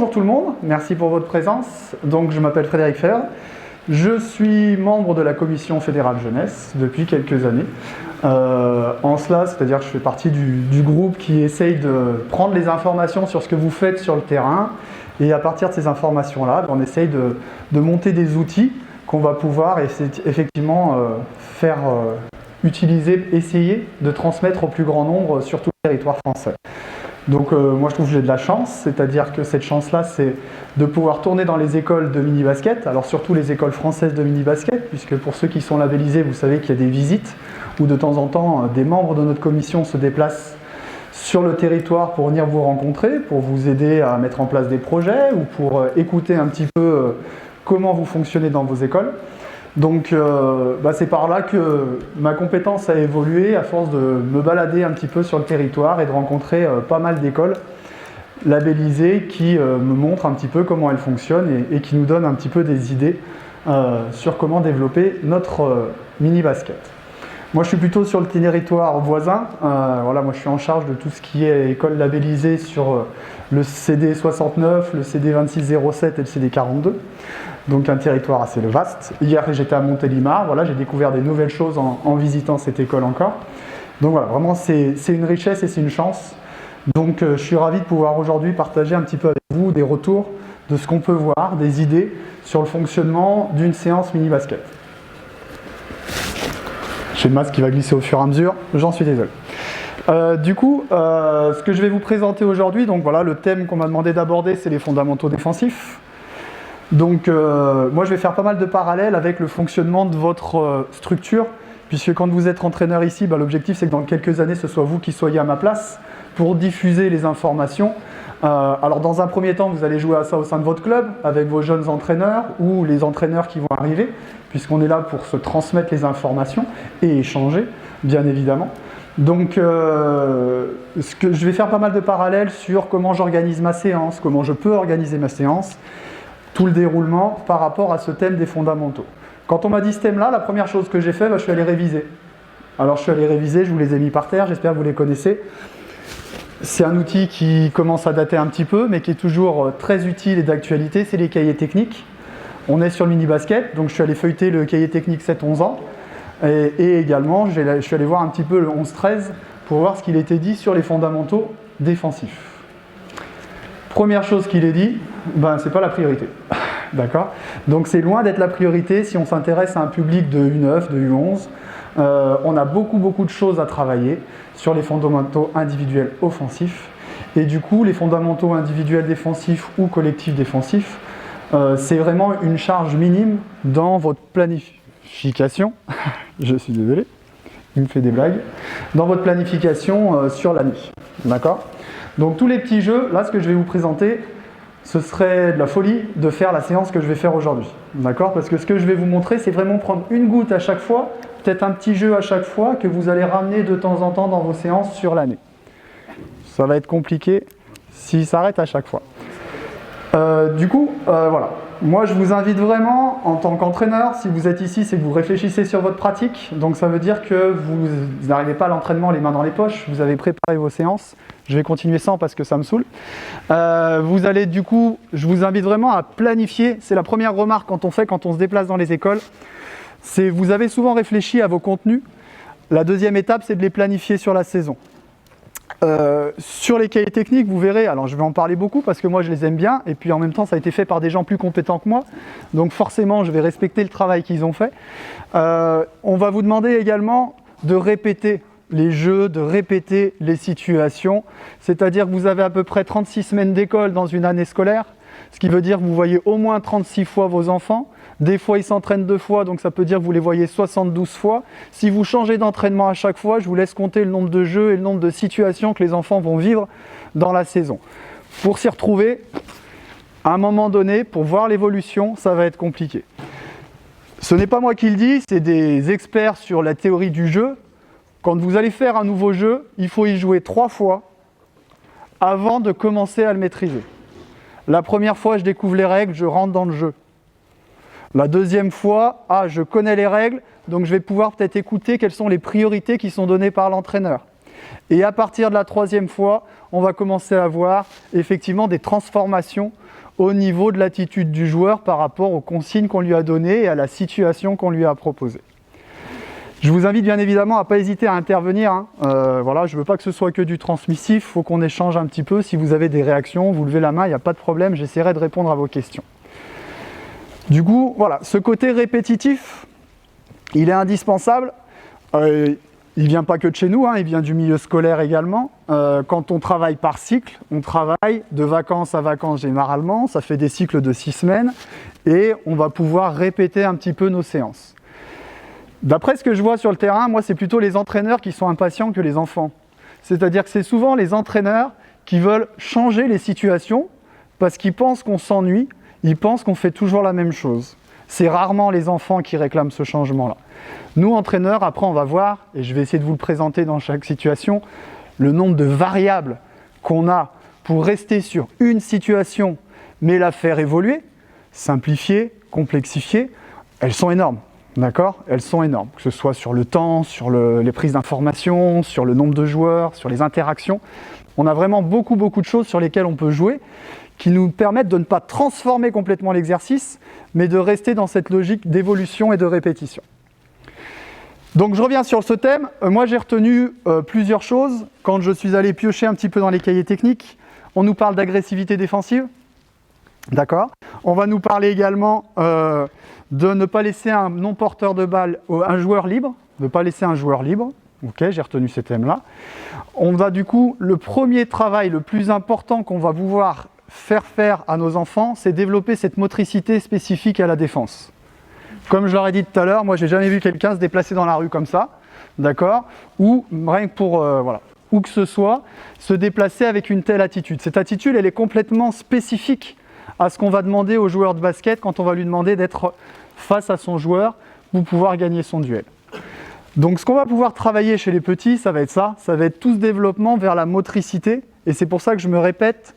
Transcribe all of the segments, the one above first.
bonjour tout le monde, merci pour votre présence. Donc je m'appelle Frédéric Fer, je suis membre de la Commission fédérale jeunesse depuis quelques années. En cela, c'est-à-dire que je fais partie du groupe qui essaye de prendre les informations sur ce que vous faites sur le terrain et à partir de ces informations-là, on essaye de monter des outils qu'on va pouvoir effectivement faire utiliser, essayer de transmettre au plus grand nombre sur tout le territoire français. Donc moi je trouve que j'ai de la chance, c'est-à-dire que cette chance-là c'est de pouvoir tourner dans les écoles de mini-basket, alors surtout les écoles françaises de mini-basket, puisque pour ceux qui sont labellisés, vous savez qu'il y a des visites où de temps en temps des membres de notre commission se déplacent sur le territoire pour venir vous rencontrer, pour vous aider à mettre en place des projets ou pour écouter un petit peu comment vous fonctionnez dans vos écoles. Donc c'est par là que ma compétence a évolué à force de me balader un petit peu sur le territoire et de rencontrer pas mal d'écoles labellisées qui me montrent un petit peu comment elles fonctionnent et qui nous donnent un petit peu des idées sur comment développer notre mini-basket. Moi je suis plutôt sur le territoire voisin, moi je suis en charge de tout ce qui est école labellisée sur le CD 69, le CD 2607 et le CD 42. Donc un territoire assez vaste. Hier j'étais à Montélimar, j'ai découvert des nouvelles choses en visitant cette école encore. Donc voilà, vraiment c'est une richesse et c'est une chance. Donc je suis ravi de pouvoir aujourd'hui partager un petit peu avec vous des retours de ce qu'on peut voir, des idées sur le fonctionnement d'une séance mini-basket. J'ai le masque qui va glisser au fur et à mesure, j'en suis désolé. Ce que je vais vous présenter aujourd'hui, le thème qu'on m'a demandé d'aborder, c'est les fondamentaux défensifs. Donc moi je vais faire pas mal de parallèles avec le fonctionnement de votre structure, puisque quand vous êtes entraîneur ici, l'objectif c'est que dans quelques années ce soit vous qui soyez à ma place pour diffuser les informations. Alors dans un premier temps vous allez jouer à ça au sein de votre club, avec vos jeunes entraîneurs ou les entraîneurs qui vont arriver, puisqu'on est là pour se transmettre les informations et échanger, bien évidemment. Donc je vais faire pas mal de parallèles sur comment j'organise ma séance, comment je peux organiser ma séance, tout le déroulement par rapport à ce thème des fondamentaux. Quand on m'a dit ce thème-là, la première chose que j'ai fait, je suis allé réviser. Alors je suis allé réviser, je vous les ai mis par terre, j'espère que vous les connaissez. C'est un outil qui commence à dater un petit peu, mais qui est toujours très utile et d'actualité, c'est les cahiers techniques. On est sur le mini-basket, donc je suis allé feuilleter le cahier technique 7-11 ans, et également je suis allé voir un petit peu le 11-13 pour voir ce qu'il était dit sur les fondamentaux défensifs. Première chose qu'il est dit, c'est pas la priorité. D'accord ? Donc c'est loin d'être la priorité si on s'intéresse à un public de U9, de U11. On a beaucoup de choses à travailler sur les fondamentaux individuels offensifs. Et du coup, les fondamentaux individuels défensifs ou collectifs défensifs, c'est vraiment une charge minime dans votre planification. Je suis désolé, il me fait des blagues. Dans votre planification sur l'année. D'accord ? Donc tous les petits jeux, là ce que je vais vous présenter, ce serait de la folie de faire la séance que je vais faire aujourd'hui. D'accord ? Parce que ce que je vais vous montrer, c'est vraiment prendre une goutte à chaque fois, peut-être un petit jeu à chaque fois, que vous allez ramener de temps en temps dans vos séances sur l'année. Ça va être compliqué s'il s'arrête à chaque fois. Moi je vous invite vraiment, en tant qu'entraîneur, si vous êtes ici, c'est que vous réfléchissez sur votre pratique. Donc ça veut dire que vous n'arrivez pas à l'entraînement les mains dans les poches, vous avez préparé vos séances. Je vais continuer sans parce que ça me saoule. Je vous invite vraiment à planifier. C'est la première remarque quand on se déplace dans les écoles. C'est vous avez souvent réfléchi à vos contenus. La deuxième étape, c'est de les planifier sur la saison. Sur les cahiers techniques, vous verrez, alors je vais en parler beaucoup parce que moi je les aime bien et puis en même temps ça a été fait par des gens plus compétents que moi, donc forcément je vais respecter le travail qu'ils ont fait. On va vous demander également de répéter les jeux, de répéter les situations, c'est-à-dire que vous avez à peu près 36 semaines d'école dans une année scolaire, ce qui veut dire que vous voyez au moins 36 fois vos enfants. Des fois, ils s'entraînent 2 fois, donc ça peut dire que vous les voyez 72 fois. Si vous changez d'entraînement à chaque fois, je vous laisse compter le nombre de jeux et le nombre de situations que les enfants vont vivre dans la saison. Pour s'y retrouver, à un moment donné, pour voir l'évolution, ça va être compliqué. Ce n'est pas moi qui le dis, c'est des experts sur la théorie du jeu. Quand vous allez faire un nouveau jeu, il faut y jouer 3 fois avant de commencer à le maîtriser. La première fois, je découvre les règles, je rentre dans le jeu. La deuxième fois, je connais les règles, donc je vais pouvoir peut-être écouter quelles sont les priorités qui sont données par l'entraîneur. Et à partir de la 3e fois, on va commencer à voir effectivement des transformations au niveau de l'attitude du joueur par rapport aux consignes qu'on lui a données et à la situation qu'on lui a proposée. Je vous invite bien évidemment à ne pas hésiter à intervenir. Voilà, je ne veux pas que ce soit que du transmissif, il faut qu'on échange un petit peu. Si vous avez des réactions, vous levez la main, il n'y a pas de problème, j'essaierai de répondre à vos questions. Du coup, voilà, ce côté répétitif, il est indispensable. Il ne vient pas que de chez nous, il vient du milieu scolaire également. Quand on travaille par cycle, on travaille de vacances à vacances généralement, ça fait des cycles de 6 semaines, et on va pouvoir répéter un petit peu nos séances. D'après ce que je vois sur le terrain, moi, c'est plutôt les entraîneurs qui sont impatients que les enfants. C'est-à-dire que c'est souvent les entraîneurs qui veulent changer les situations parce qu'ils pensent qu'on s'ennuie, ils pensent qu'on fait toujours la même chose. C'est rarement les enfants qui réclament ce changement-là. Nous, entraîneurs, après, on va voir, et je vais essayer de vous le présenter dans chaque situation, le nombre de variables qu'on a pour rester sur une situation, mais la faire évoluer, simplifier, complexifier, elles sont énormes. D'accord ? Elles sont énormes, que ce soit sur le temps, sur les prises d'informations, sur le nombre de joueurs, sur les interactions. On a vraiment beaucoup de choses sur lesquelles on peut jouer, qui nous permettent de ne pas transformer complètement l'exercice, mais de rester dans cette logique d'évolution et de répétition. Donc je reviens sur ce thème. Moi j'ai retenu plusieurs choses. Quand je suis allé piocher un petit peu dans les cahiers techniques, on nous parle d'agressivité défensive. D'accord ? On va nous parler également de ne pas laisser un non-porteur de balle, un joueur libre, de ne pas laisser un joueur libre. Ok, j'ai retenu ces thèmes-là. On va du coup, le premier travail, le plus important qu'on va pouvoir faire à nos enfants, c'est développer cette motricité spécifique à la défense. Comme je leur ai dit tout à l'heure, moi j'ai jamais vu quelqu'un se déplacer dans la rue comme ça, d'accord ? Ou rien que pour, où que ce soit, se déplacer avec une telle attitude. Cette attitude, elle est complètement spécifique à ce qu'on va demander au joueur de basket quand on va lui demander d'être face à son joueur pour pouvoir gagner son duel. Donc ce qu'on va pouvoir travailler chez les petits, ça va être tout ce développement vers la motricité, et c'est pour ça que je me répète,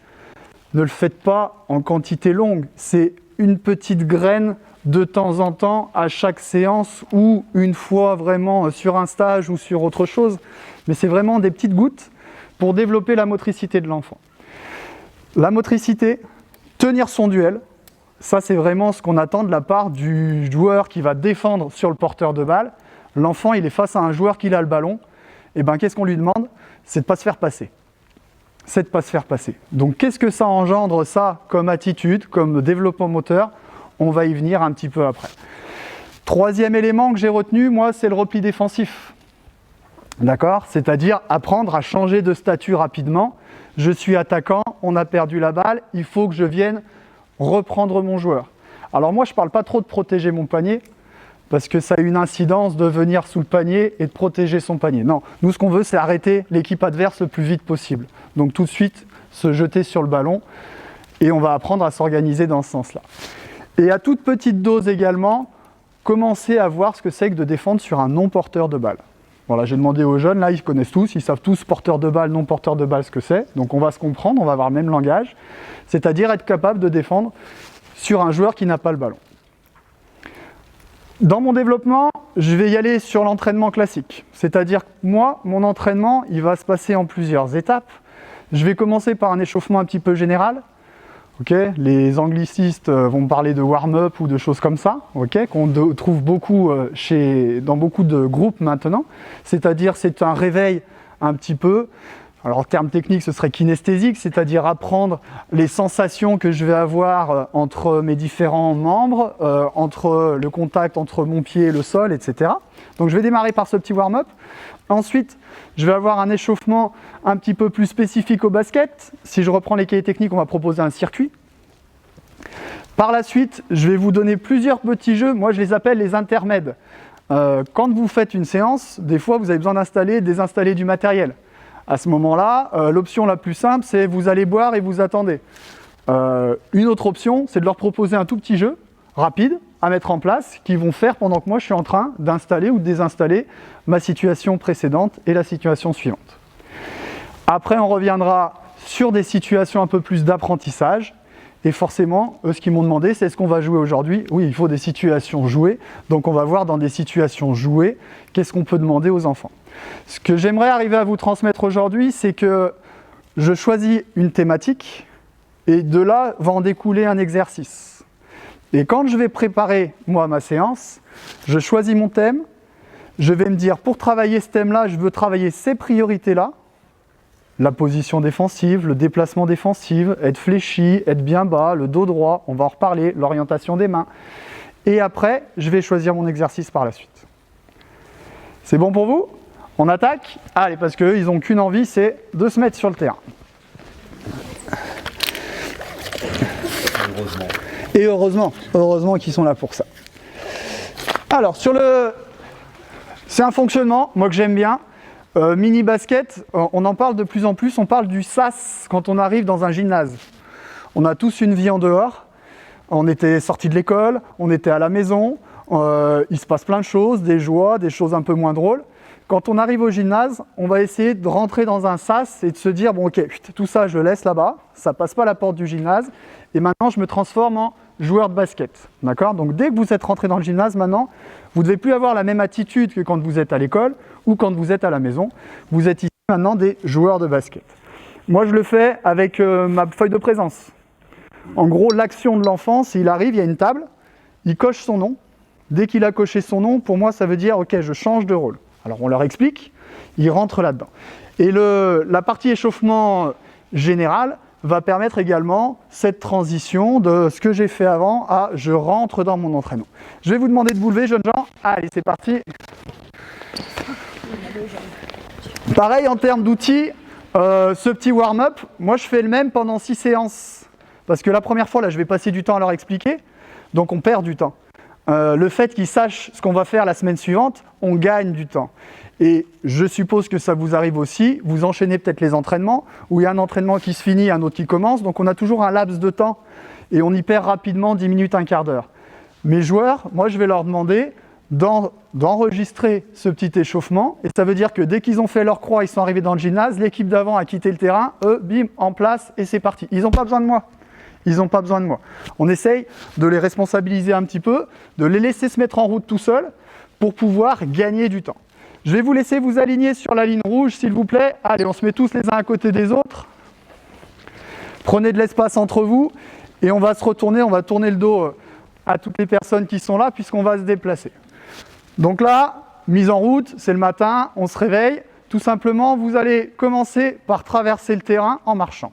ne le faites pas en quantité longue, c'est une petite graine de temps en temps à chaque séance ou une fois vraiment sur un stage ou sur autre chose, mais c'est vraiment des petites gouttes pour développer la motricité de l'enfant. La motricité, tenir son duel, ça c'est vraiment ce qu'on attend de la part du joueur qui va défendre sur le porteur de balle. L'enfant il est face à un joueur qui a le ballon, et bien qu'est-ce qu'on lui demande ? C'est de ne pas se faire passer. Donc qu'est-ce que ça engendre ça comme attitude, comme développement moteur ? On va y venir un petit peu après. Troisième élément que j'ai retenu, moi, c'est le repli défensif. D'accord ? C'est-à-dire apprendre à changer de statut rapidement. Je suis attaquant, on a perdu la balle, il faut que je vienne reprendre mon joueur. Alors moi, je ne parle pas trop de protéger mon panier, parce que ça a une incidence de venir sous le panier et de protéger son panier. Non, nous, ce qu'on veut, c'est arrêter l'équipe adverse le plus vite possible. Donc tout de suite, se jeter sur le ballon, et on va apprendre à s'organiser dans ce sens-là. Et à toute petite dose également, commencer à voir ce que c'est que de défendre sur un non-porteur de balle. Voilà, j'ai demandé aux jeunes, là ils connaissent tous, ils savent tous porteur de balle, non-porteur de balle ce que c'est. Donc on va se comprendre, on va avoir le même langage. C'est-à-dire être capable de défendre sur un joueur qui n'a pas le ballon. Dans mon développement, je vais y aller sur l'entraînement classique. C'est-à-dire que moi, mon entraînement, il va se passer en plusieurs étapes. Je vais commencer par un échauffement un petit peu général. Okay, les anglicistes vont parler de warm-up ou de choses comme ça, okay, qu'on trouve beaucoup dans beaucoup de groupes maintenant. C'est-à-dire c'est un réveil un petit peu, alors en termes techniques ce serait kinesthésique, c'est-à-dire apprendre les sensations que je vais avoir entre mes différents membres, entre le contact entre mon pied et le sol, etc. Donc je vais démarrer par ce petit warm-up. Ensuite, je vais avoir un échauffement un petit peu plus spécifique au basket. Si je reprends les cahiers techniques, on va proposer un circuit. Par la suite, je vais vous donner plusieurs petits jeux. Moi, je les appelle les intermèdes. Quand vous faites une séance, des fois, vous avez besoin d'installer et désinstaller du matériel. À ce moment-là, l'option la plus simple, c'est vous allez boire et vous attendez. Une autre option, c'est de leur proposer un tout petit jeu, rapide, à mettre en place, qu'ils vont faire pendant que moi je suis en train d'installer ou de désinstaller ma situation précédente et la situation suivante. Après, on reviendra sur des situations un peu plus d'apprentissage, Et forcément, eux, ce qu'ils m'ont demandé, c'est est-ce qu'on va jouer aujourd'hui? Oui, il faut des situations jouées. Donc on va voir dans des situations jouées, qu'est-ce qu'on peut demander aux enfants. Ce que j'aimerais arriver à vous transmettre aujourd'hui, c'est que je choisis une thématique et de là va en découler un exercice. Et quand je vais préparer, moi, ma séance, je choisis mon thème, je vais me dire, pour travailler ce thème-là, je veux travailler ces priorités-là, la position défensive, le déplacement défensif, être fléchi, être bien bas, le dos droit, on va en reparler, l'orientation des mains. Et après, je vais choisir mon exercice par la suite. C'est bon pour vous? On attaque? Allez, parce qu'eux, ils n'ont qu'une envie, c'est de se mettre sur le terrain. Heureusement. Et heureusement qu'ils sont là pour ça. Alors, c'est un fonctionnement, moi que j'aime bien. Mini basket, on en parle de plus en plus, on parle du sas quand on arrive dans un gymnase. On a tous une vie en dehors, on était sortis de l'école, on était à la maison, il se passe plein de choses, des joies, des choses un peu moins drôles. Quand on arrive au gymnase, on va essayer de rentrer dans un sas et de se dire, bon ok, tout ça je le laisse là-bas, ça passe pas la porte du gymnase, et maintenant je me transforme en joueur de basket. D'accord? Donc dès que vous êtes rentré dans le gymnase, maintenant, vous ne devez plus avoir la même attitude que quand vous êtes à l'école ou quand vous êtes à la maison. Vous êtes ici maintenant des joueurs de basket. Moi je le fais avec ma feuille de présence. En gros, l'action de l'enfant, s'il arrive, il y a une table, il coche son nom. Dès qu'il a coché son nom, pour moi ça veut dire, ok, je change de rôle. Alors on leur explique, ils rentrent là-dedans. Et la partie échauffement général va permettre également cette transition de ce que j'ai fait avant à je rentre dans mon entraînement. Je vais vous demander de vous lever, jeunes gens. Allez, c'est parti. Pareil en termes d'outils, ce petit warm-up, moi je fais le même pendant 6 séances. Parce que la première fois, là, je vais passer du temps à leur expliquer, donc on perd du temps. Le fait qu'ils sachent ce qu'on va faire la semaine suivante, on gagne du temps. Et je suppose que ça vous arrive aussi, vous enchaînez peut-être les entraînements, où il y a un entraînement qui se finit, un autre qui commence, donc on a toujours un laps de temps, et on y perd rapidement 10 minutes, un quart d'heure. Mes joueurs, moi je vais leur demander d'enregistrer ce petit échauffement, et ça veut dire que dès qu'ils ont fait leur croix, ils sont arrivés dans le gymnase, l'équipe d'avant a quitté le terrain, eux, bim, en place, et c'est parti. Ils n'ont pas besoin de moi. Ils n'ont pas besoin de moi. On essaye de les responsabiliser un petit peu, de les laisser se mettre en route tout seuls pour pouvoir gagner du temps. Je vais vous laisser vous aligner sur la ligne rouge, s'il vous plaît. Allez, on se met tous les uns à côté des autres. Prenez de l'espace entre vous et on va se retourner, on va tourner le dos à toutes les personnes qui sont là puisqu'on va se déplacer. Donc là, mise en route, c'est le matin, on se réveille. Tout simplement, vous allez commencer par traverser le terrain en marchant.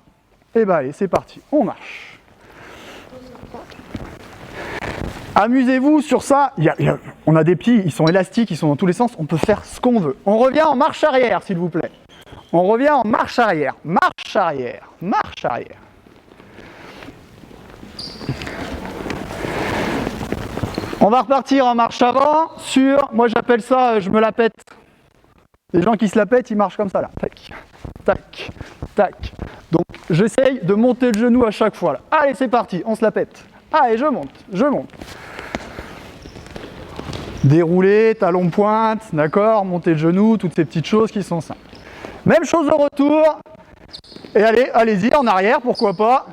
Et bien allez, c'est parti, on marche. Amusez-vous sur ça, on a des pieds, ils sont élastiques, ils sont dans tous les sens, on peut faire ce qu'on veut. On revient en marche arrière, s'il vous plaît. On revient en marche arrière, marche arrière, marche arrière. On va repartir en marche avant sur, moi j'appelle ça, je me la pète. Les gens qui se la pètent, ils marchent comme ça là. Tac, tac, tac. Donc j'essaye de monter le genou à chaque fois là. Allez, c'est parti, on se la pète. Allez, je monte, je monte. Dérouler, talon pointe, d'accord, monter le genou, toutes ces petites choses qui sont simples. Même chose au retour. Et allez, allez-y, en arrière, pourquoi pas.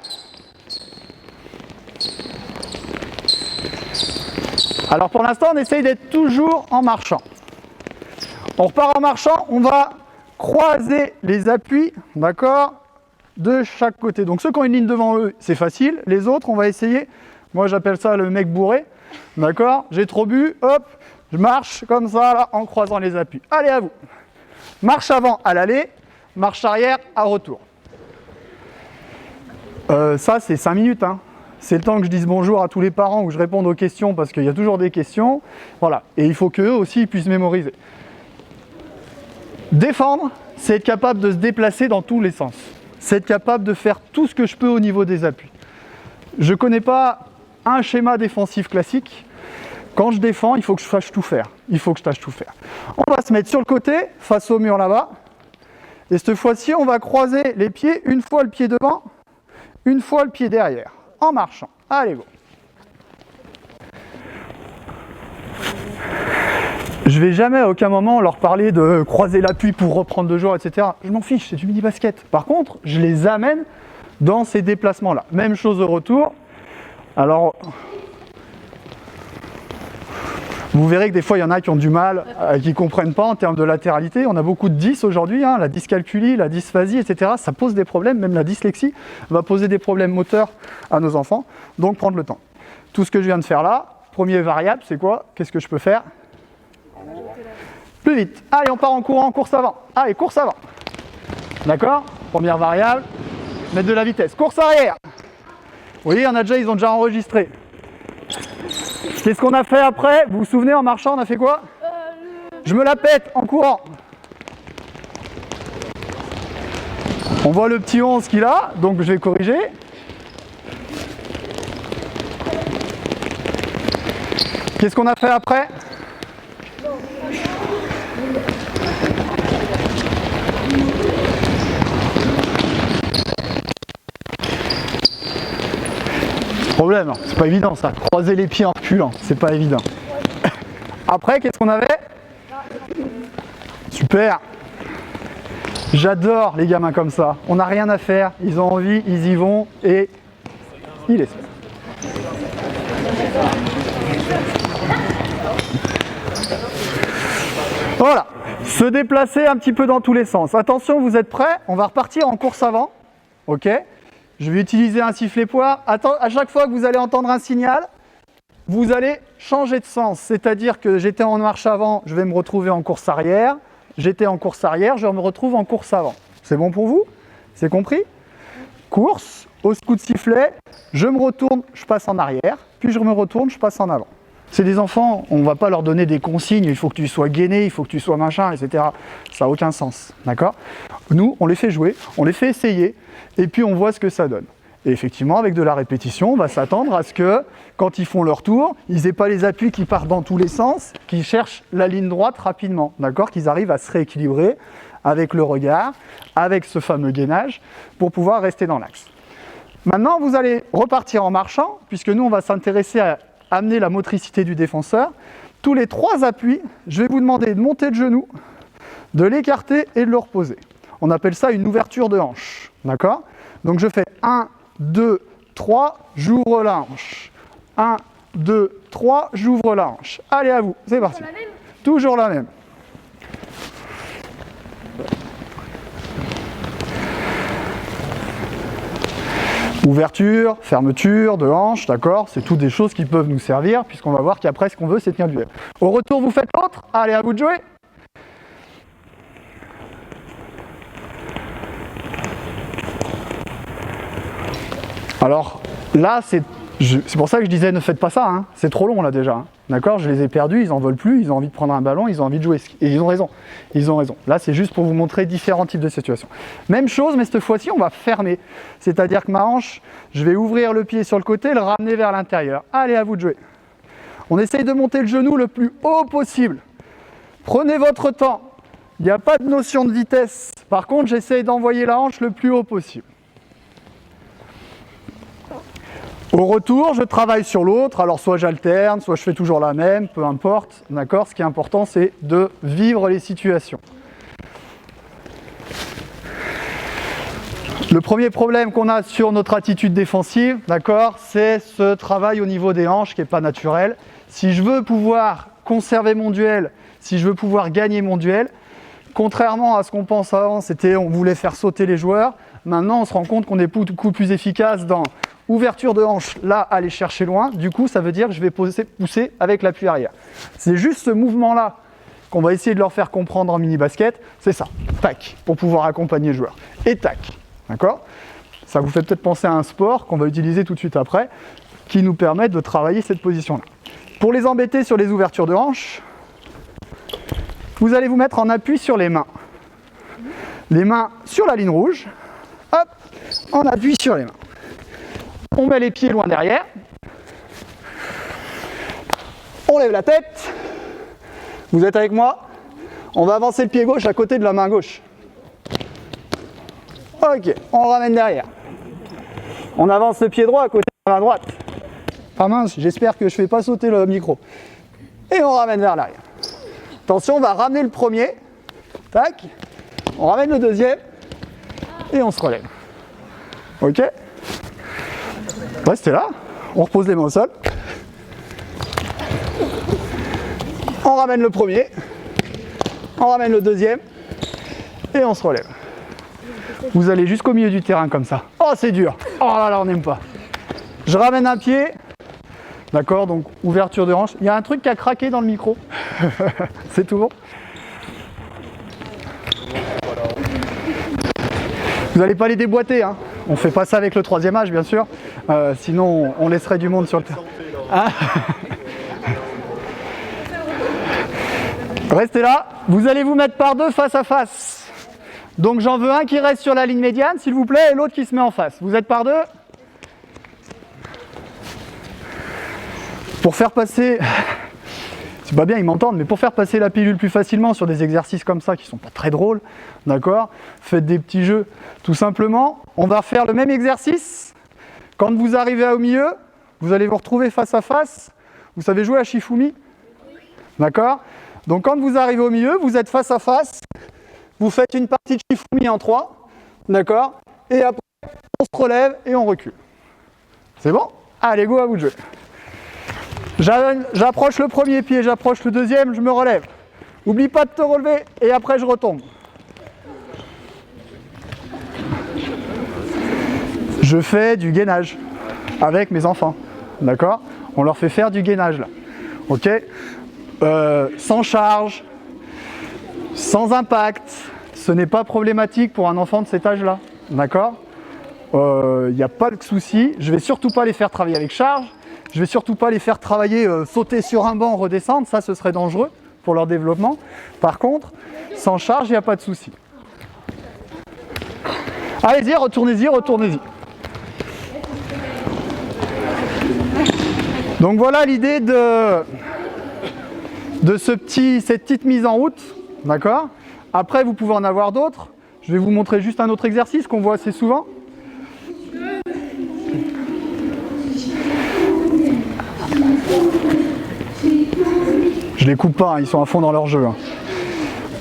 Alors pour l'instant, on essaye d'être toujours en marchant. On repart en marchant, on va croiser les appuis, d'accord, de chaque côté. Donc ceux qui ont une ligne devant eux, c'est facile. Les autres, on va essayer, moi j'appelle ça le mec bourré, d'accord, j'ai trop bu, hop, je marche comme ça, là, en croisant les appuis. Allez, à vous. Marche avant à l'aller, marche arrière à retour. Ça, c'est 5 minutes, hein. C'est le temps que je dise bonjour à tous les parents ou que je réponde aux questions parce qu'il y a toujours des questions. Voilà. Et il faut qu'eux aussi ils puissent mémoriser. Défendre, c'est être capable de se déplacer dans tous les sens. C'est être capable de faire tout ce que je peux au niveau des appuis. Je ne connais pas un schéma défensif classique. Quand je défends, il faut que je sache tout faire. Il faut que je sache tout faire. On va se mettre sur le côté, face au mur là-bas. Et cette fois-ci, on va croiser les pieds, une fois le pied devant, une fois le pied derrière. En marchant. Allez, go. Je vais jamais à aucun moment leur parler de croiser l'appui pour reprendre de jour, etc. Je m'en fiche, c'est du mini basket. Par contre, je les amène dans ces déplacements-là. Même chose au retour. Alors, vous verrez que des fois, il y en a qui ont du mal, qui ne comprennent pas en termes de latéralité. On a beaucoup de dys aujourd'hui, hein, la dyscalculie, la dysphasie, etc. Ça pose des problèmes, même la dyslexie va poser des problèmes moteurs à nos enfants. Donc, prendre le temps. Tout ce que je viens de faire là, premier variable, c'est quoi? Qu'est-ce que je peux faire? Plus vite. Allez, on part en courant, course avant. Allez, course avant. D'accord? Première variable, mettre de la vitesse. Course arrière. Vous voyez, ils ont déjà enregistré. Qu'est-ce qu'on a fait après? Vous vous souvenez, en marchant, on a fait quoi? Je me la pète en courant. On voit le petit 11 qu'il a, donc je vais corriger. Qu'est-ce qu'on a fait après? Problème, c'est pas évident ça. Croiser les pieds en reculant, c'est pas évident. Après, qu'est-ce qu'on avait? Super. J'adore les gamins comme ça. On n'a rien à faire, ils ont envie, ils y vont et ils laissent. Voilà. Se déplacer un petit peu dans tous les sens. Attention, vous êtes prêts? On va repartir en course avant. Ok? Je vais utiliser un sifflet poire. À chaque fois que vous allez entendre un signal, vous allez changer de sens. C'est-à-dire que j'étais en marche avant, je vais me retrouver en course arrière. J'étais en course arrière, je me retrouve en course avant. C'est bon pour vous? C'est compris? Course, au coup de sifflet, je me retourne, je passe en arrière, puis je me retourne, je passe en avant. C'est des enfants, on ne va pas leur donner des consignes, il faut que tu sois gainé, il faut que tu sois machin, etc. Ça n'a aucun sens, d'accord? Nous, on les fait jouer, on les fait essayer, et puis on voit ce que ça donne. Et effectivement, avec de la répétition, on va s'attendre à ce que, quand ils font leur tour, ils n'aient pas les appuis qui partent dans tous les sens, qu'ils cherchent la ligne droite rapidement, d'accord? Qu'ils arrivent à se rééquilibrer avec le regard, avec ce fameux gainage, pour pouvoir rester dans l'axe. Maintenant, vous allez repartir en marchant, puisque nous, on va s'intéresser à amener la motricité du défenseur. Tous les 3 appuis, je vais vous demander de monter de genou, de l'écarter et de le reposer. On appelle ça une ouverture de hanche, d'accord? Donc je fais 1, 2, 3, j'ouvre la hanche. 1, 2, 3, j'ouvre la hanche. Allez, à vous, c'est parti. Toujours la même. Ouverture, fermeture de hanche, d'accord? C'est toutes des choses qui peuvent nous servir, puisqu'on va voir qu'après, ce qu'on veut, c'est tenir du lèvre. Au retour, vous faites l'autre. Allez, à vous de jouer. Alors, là, c'est pour ça que je disais, ne faites pas ça, hein. C'est trop long, là, déjà. Hein. D'accord? Je les ai perdus, ils n'en veulent plus, ils ont envie de prendre un ballon, ils ont envie de jouer. Et ils ont raison. Ils ont raison. Là, c'est juste pour vous montrer différents types de situations. Même chose, mais cette fois-ci, on va fermer. C'est-à-dire que ma hanche, je vais ouvrir le pied sur le côté, le ramener vers l'intérieur. Allez, à vous de jouer. On essaye de monter le genou le plus haut possible. Prenez votre temps. Il n'y a pas de notion de vitesse. Par contre, j'essaye d'envoyer la hanche le plus haut possible. Au retour, je travaille sur l'autre, alors soit j'alterne, soit je fais toujours la même, peu importe, d'accord? Ce qui est important, c'est de vivre les situations. Le premier problème qu'on a sur notre attitude défensive, d'accord, c'est ce travail au niveau des hanches qui n'est pas naturel. Si je veux pouvoir conserver mon duel, si je veux pouvoir gagner mon duel, contrairement à ce qu'on pense avant, c'était on voulait faire sauter les joueurs, maintenant on se rend compte qu'on est beaucoup plus efficace dans ouverture de hanche, là, aller chercher loin. Du coup, ça veut dire que je vais pousser avec l'appui arrière. C'est juste ce mouvement-là qu'on va essayer de leur faire comprendre en mini-basket. C'est ça, tac, pour pouvoir accompagner le joueur. Et tac, d'accord? Ça vous fait peut-être penser à un sport qu'on va utiliser tout de suite après, qui nous permet de travailler cette position-là. Pour les embêter sur les ouvertures de hanche, vous allez vous mettre en appui sur les mains. Les mains sur la ligne rouge, hop, en appui sur les mains. On met les pieds loin derrière. On lève la tête. Vous êtes avec moi? On va avancer le pied gauche à côté de la main gauche. Ok, on ramène derrière. On avance le pied droit à côté de la main droite. Ah mince, j'espère que je ne fais pas sauter le micro. Et on ramène vers l'arrière. Attention, on va ramener le premier. Tac. On ramène le deuxième. Et on se relève. Ok? Restez là. On repose les mains au sol. On ramène le premier. On ramène le deuxième. Et on se relève. Vous allez jusqu'au milieu du terrain comme ça. Oh, c'est dur. Oh là là, on n'aime pas. Je ramène un pied. D'accord, donc ouverture de hanche. Il y a un truc qui a craqué dans le micro. C'est tout bon. Vous n'allez pas les déboîter, hein. On ne fait pas ça avec le 3e âge, bien sûr. Sinon, on laisserait du monde sur le terrain. Ah. Restez là. Vous allez vous mettre par deux face à face. Donc j'en veux un qui reste sur la ligne médiane, s'il vous plaît, et l'autre qui se met en face. Vous êtes par deux. Pour faire passer... C'est pas bien, ils m'entendent, mais pour faire passer la pilule plus facilement sur des exercices comme ça qui sont pas très drôles, d'accord, faites des petits jeux. Tout simplement, on va faire le même exercice. Quand vous arrivez au milieu, vous allez vous retrouver face à face. Vous savez jouer à Shifumi? D'accord? Donc quand vous arrivez au milieu, vous êtes face à face. Vous faites une partie de Shifumi en 3. D'accord? Et après, on se relève et on recule. C'est bon? Allez, go, à vous de jouer. J'approche le premier pied, j'approche le deuxième, je me relève. Oublie pas de te relever et après je retombe. Je fais du gainage avec mes enfants, d'accord? On leur fait faire du gainage là, ok? Sans charge, sans impact, ce n'est pas problématique pour un enfant de cet âge-là, d'accord? Il n'y a pas de souci, je vais surtout pas les faire travailler avec charge. Je vais surtout pas les faire travailler, sauter sur un banc, redescendre, ça ce serait dangereux pour leur développement. Par contre, sans charge, il n'y a pas de souci. Allez-y, retournez-y, retournez-y. Donc voilà l'idée de cette petite mise en route, d'accord? Après, vous pouvez en avoir d'autres. Je vais vous montrer juste un autre exercice qu'on voit assez souvent. Je les coupe pas, hein, ils sont à fond dans leur jeu. Hein.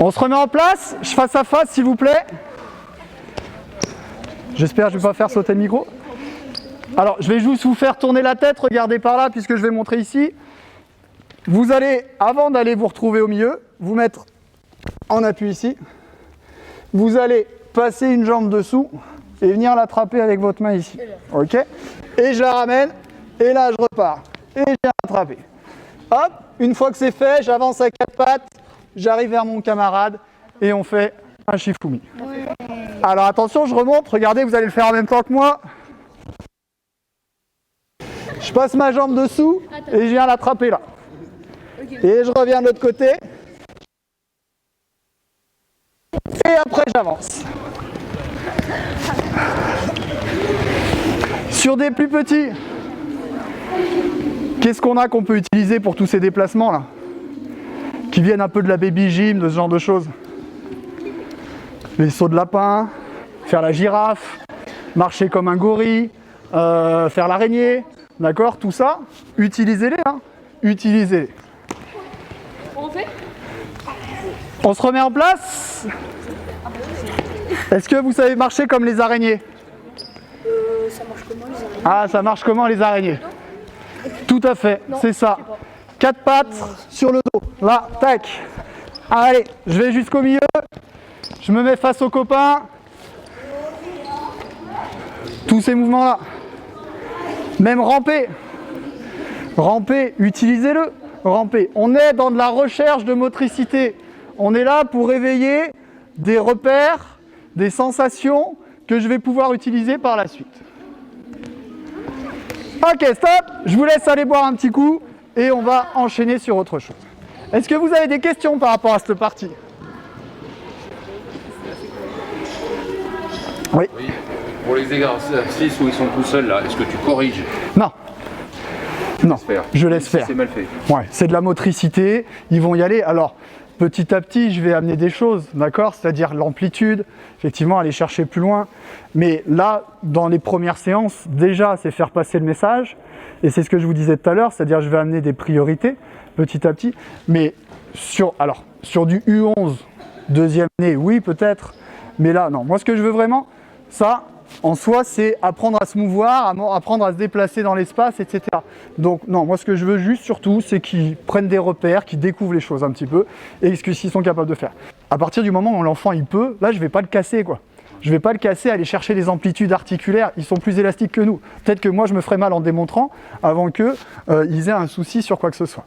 On se remet en place, face à face s'il vous plaît. J'espère que je ne vais pas faire sauter le micro. Alors, je vais juste vous faire tourner la tête, regardez par là puisque je vais montrer ici. Vous allez, avant d'aller vous retrouver au milieu, vous mettre en appui ici. Vous allez passer une jambe dessous et venir l'attraper avec votre main ici. Ok? Et je la ramène, et là je repars. Et je viens l'attraper. Hop, une fois que c'est fait, j'avance à 4 pattes, j'arrive vers mon camarade et on fait un Shifumi. Ouais. Alors attention, je remonte, regardez, vous allez le faire en même temps que moi. Je passe ma jambe dessous et je viens l'attraper là. Et je reviens de l'autre côté. Et après j'avance. Sur des plus petits, qu'est-ce qu'on peut utiliser pour tous ces déplacements là? Qui viennent un peu de la baby gym, de ce genre de choses. Les sauts de lapin, faire la girafe, marcher comme un gorille, faire l'araignée, d'accord? Tout ça, utilisez-les, hein? Utilisez-les. On se remet en place. Est-ce que vous savez marcher comme les araignées? Ça marche comment les araignées? Ah, ça marche comment les araignées? Tout à fait, c'est ça. 4 pattes sur le dos. Là, tac. Allez, je vais jusqu'au milieu. Je me mets face au copain. Tous ces mouvements-là. Même ramper. Ramper, utilisez-le. Ramper. On est dans de la recherche de motricité. On est là pour réveiller des repères, des sensations que je vais pouvoir utiliser par la suite. Ok, stop. Je vous laisse aller boire un petit coup et on va enchaîner sur autre chose. Est-ce que vous avez des questions par rapport à cette partie? Oui. Oui. Pour les exercices où ils sont tout seuls, là, est-ce que tu corriges? Non. Non, je laisse faire. C'est mal fait. Ouais, c'est de la motricité, ils vont y aller. Alors, petit à petit, je vais amener des choses, d'accord? C'est-à-dire l'amplitude, effectivement, aller chercher plus loin. Mais là, dans les premières séances, déjà, c'est faire passer le message. Et c'est ce que je vous disais tout à l'heure, c'est-à-dire je vais amener des priorités, petit à petit. Mais sur du U11, deuxième année, oui, peut-être. Mais là, non. Moi, ce que je veux vraiment, ça, En soi, c'est apprendre à se mouvoir, apprendre à se déplacer dans l'espace, etc. Donc non, moi ce que je veux juste surtout, c'est qu'ils prennent des repères, qu'ils découvrent les choses un petit peu, et ce qu'ils sont capables de faire. À partir du moment où l'enfant il peut, là je vais pas le casser quoi. Je vais pas le casser, aller chercher les amplitudes articulaires, ils sont plus élastiques que nous. Peut-être que moi je me ferais mal en démontrant avant qu'ils aient un souci sur quoi que ce soit.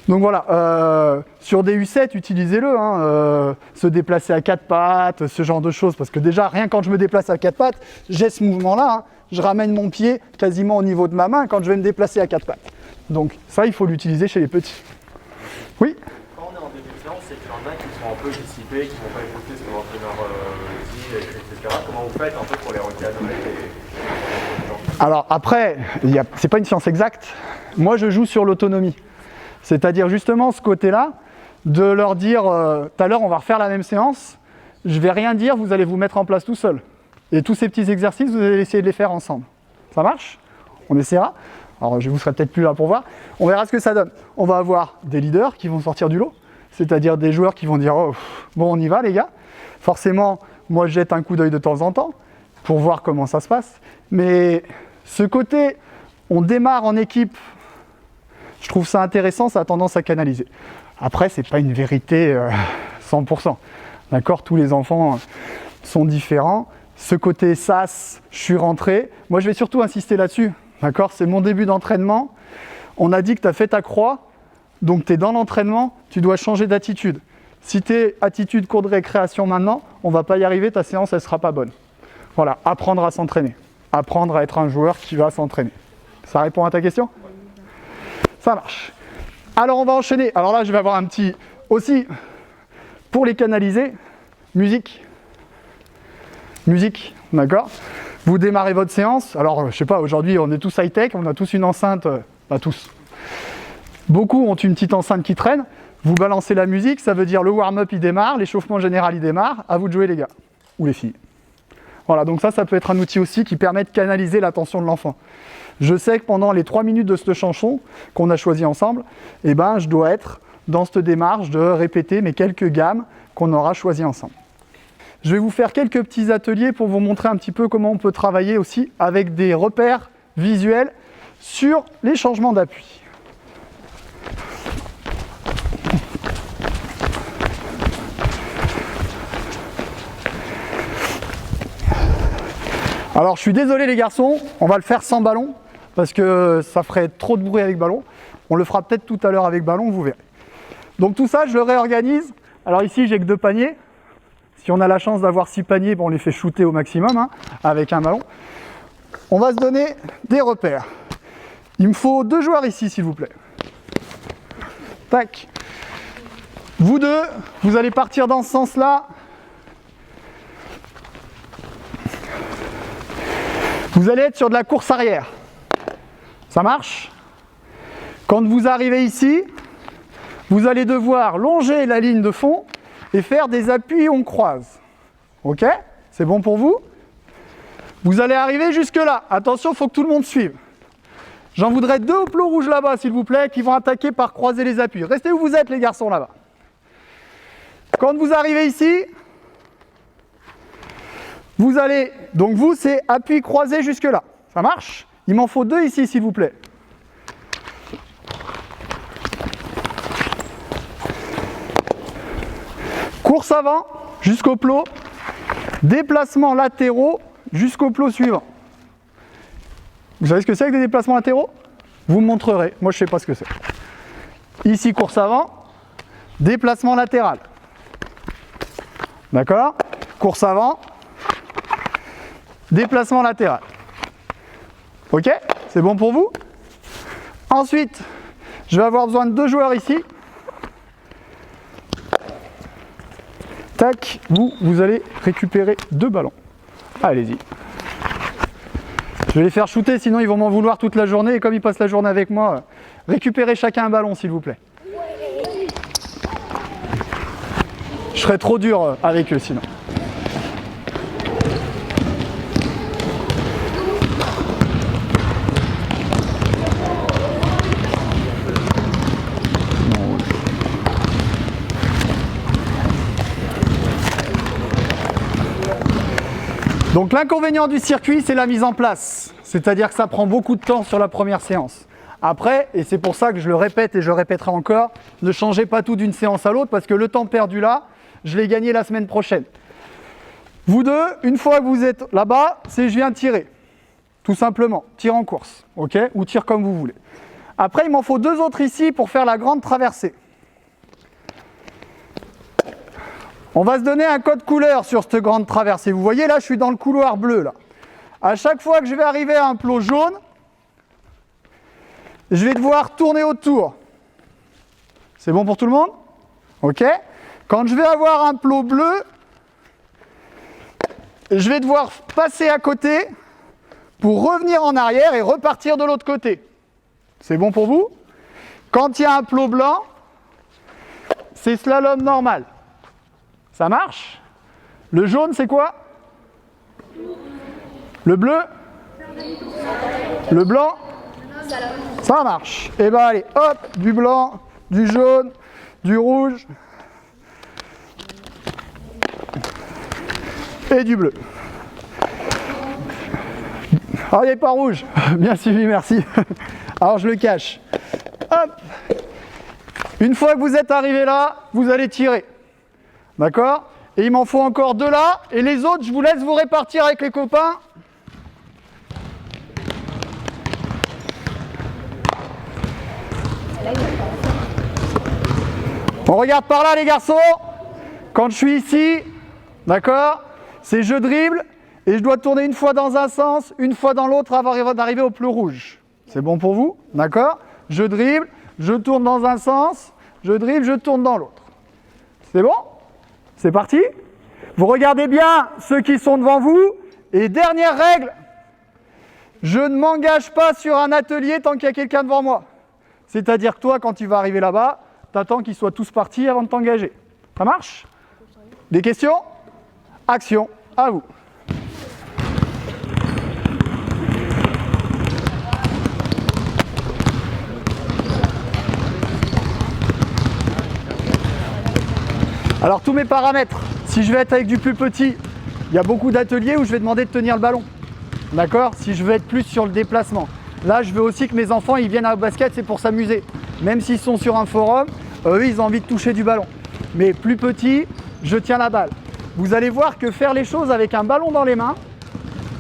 Donc voilà, sur des U7, utilisez-le, hein, se déplacer à quatre pattes, ce genre de choses, parce que déjà, rien quand je me déplace à quatre pattes, j'ai ce mouvement-là, hein, je ramène mon pied quasiment au niveau de ma main quand je vais me déplacer à quatre pattes. Donc ça, il faut l'utiliser chez les petits. Oui ? Quand on est en début de séance, c'est qu'il y en a qui sont un peu dissipés, qui ne vont pas écouter ce que l'entraîneur dit, etc. Comment vous faites un peu pour les recadrer Alors après, c'est pas une science exacte, moi je joue sur l'autonomie. C'est-à-dire justement ce côté-là, de leur dire tout à l'heure on va refaire la même séance, je vais rien dire, vous allez vous mettre en place tout seul. Et tous ces petits exercices, vous allez essayer de les faire ensemble. Ça marche ? On essaiera. Alors je vous serai peut-être plus là pour voir. On verra ce que ça donne. On va avoir des leaders qui vont sortir du lot, c'est-à-dire des joueurs qui vont dire oh, bon on y va les gars. Forcément, moi je jette un coup d'œil de temps en temps pour voir comment ça se passe. Mais ce côté, on démarre en équipe. Je trouve ça intéressant, ça a tendance à canaliser. Après, c'est pas une vérité 100%. D'accord ? Tous les enfants sont différents. Ce côté sas, je suis rentré. Moi, je vais surtout insister là-dessus. D'accord ? C'est mon début d'entraînement. On a dit que tu as fait ta croix, donc tu es dans l'entraînement, tu dois changer d'attitude. Si tu es attitude cours de récréation maintenant, on ne va pas y arriver, ta séance, elle ne sera pas bonne. Voilà, apprendre à s'entraîner. Apprendre à être un joueur qui va s'entraîner. Ça répond à ta question ? Ça marche. Alors on va enchaîner. Alors là je vais avoir un petit... Aussi, pour les canaliser, musique. Musique, d'accord ? Vous démarrez votre séance. Alors je sais pas, aujourd'hui on est tous high-tech, on a tous une enceinte... Pas tous. Beaucoup ont une petite enceinte qui traîne. Vous balancez la musique, ça veut dire le warm-up il démarre, l'échauffement général il démarre. À vous de jouer les gars. Ou les filles. Voilà, donc ça peut être un outil aussi qui permet de canaliser l'attention de l'enfant. Je sais que pendant les 3 minutes de cette chanson qu'on a choisi ensemble, eh ben, je dois être dans cette démarche de répéter mes quelques gammes qu'on aura choisies ensemble. Je vais vous faire quelques petits ateliers pour vous montrer un petit peu comment on peut travailler aussi avec des repères visuels sur les changements d'appui. Alors je suis désolé les garçons, on va le faire sans ballon parce que ça ferait trop de bruit avec ballon. On le fera peut-être tout à l'heure avec ballon, vous verrez. Donc tout ça, je le réorganise. Alors ici, j'ai que 2 paniers. Si on a la chance d'avoir 6 paniers, bon, on les fait shooter au maximum hein, avec un ballon. On va se donner des repères. Il me faut 2 joueurs ici, s'il vous plaît. Tac. Vous deux, vous allez partir dans ce sens-là. Vous allez être sur de la course arrière. Ça marche ? Quand vous arrivez ici, vous allez devoir longer la ligne de fond et faire des appuis on croise. Ok ? C'est bon pour vous ? Vous allez arriver jusque là. Attention, il faut que tout le monde suive. J'en voudrais 2 au plot rouge là-bas, s'il vous plaît, qui vont attaquer par croiser les appuis. Restez où vous êtes, les garçons, là-bas. Quand vous arrivez ici, vous allez... Donc vous, c'est appui croisé jusque là. Ça marche ? Il m'en faut 2 ici, s'il vous plaît. Course avant jusqu'au plot. Déplacements latéraux jusqu'au plot suivant. Vous savez ce que c'est que des déplacements latéraux ? Vous me montrerez. Moi, je ne sais pas ce que c'est. Ici, course avant. Déplacement latéral. D'accord ? Course avant. Déplacement latéral. Ok ? C'est bon pour vous ? Ensuite, je vais avoir besoin de 2 joueurs ici. Tac, vous allez récupérer 2 ballons. Allez-y. Je vais les faire shooter, sinon ils vont m'en vouloir toute la journée. Et comme ils passent la journée avec moi, récupérez chacun un ballon, s'il vous plaît. Je serais trop dur avec eux, sinon. Donc l'inconvénient du circuit, c'est la mise en place. C'est-à-dire que ça prend beaucoup de temps sur la première séance. Après, et c'est pour ça que je le répète et je le répéterai encore, ne changez pas tout d'une séance à l'autre parce que le temps perdu là, je l'ai gagné la semaine prochaine. Vous deux, une fois que vous êtes là-bas, c'est je viens tirer. Tout simplement, tir en course, ok? Ou tir comme vous voulez. Après, il m'en faut 2 autres ici pour faire la grande traversée. On va se donner un code couleur sur cette grande traversée. Vous voyez, là, je suis dans le couloir bleu, là. À chaque fois que je vais arriver à un plot jaune, je vais devoir tourner autour. C'est bon pour tout le monde? Ok. Quand je vais avoir un plot bleu, je vais devoir passer à côté pour revenir en arrière et repartir de l'autre côté. C'est bon pour vous? Quand il y a un plot blanc, c'est slalom normal. Ça marche? Le jaune, c'est quoi? Le bleu? Le blanc? Ça marche. Et bien allez, hop, du blanc, du jaune, du rouge et du bleu. Ah, il n'est pas rouge. Bien suivi, merci. Alors je le cache. Hop. Une fois que vous êtes arrivé là, vous allez tirer. D'accord? Et il m'en faut encore 2 là. Et les autres, je vous laisse vous répartir avec les copains. On regarde par là les garçons. Quand je suis ici, d'accord, c'est je dribble et je dois tourner une fois dans un sens, une fois dans l'autre avant d'arriver au plot rouge. C'est bon pour vous? D'accord? Je dribble, je tourne dans un sens, je dribble, je tourne dans l'autre. C'est bon? C'est parti? Vous regardez bien ceux qui sont devant vous. Et dernière règle, je ne m'engage pas sur un atelier tant qu'il y a quelqu'un devant moi. C'est-à-dire que toi, quand tu vas arriver là-bas, tu attends qu'ils soient tous partis avant de t'engager. Ça marche? Des questions? Action, à vous. Alors tous mes paramètres, si je vais être avec du plus petit, il y a beaucoup d'ateliers où je vais demander de tenir le ballon. D'accord? Si je veux être plus sur le déplacement. Là, je veux aussi que mes enfants ils viennent au basket, c'est pour s'amuser. Même s'ils sont sur un forum, eux, ils ont envie de toucher du ballon. Mais plus petit, je tiens la balle. Vous allez voir que faire les choses avec un ballon dans les mains,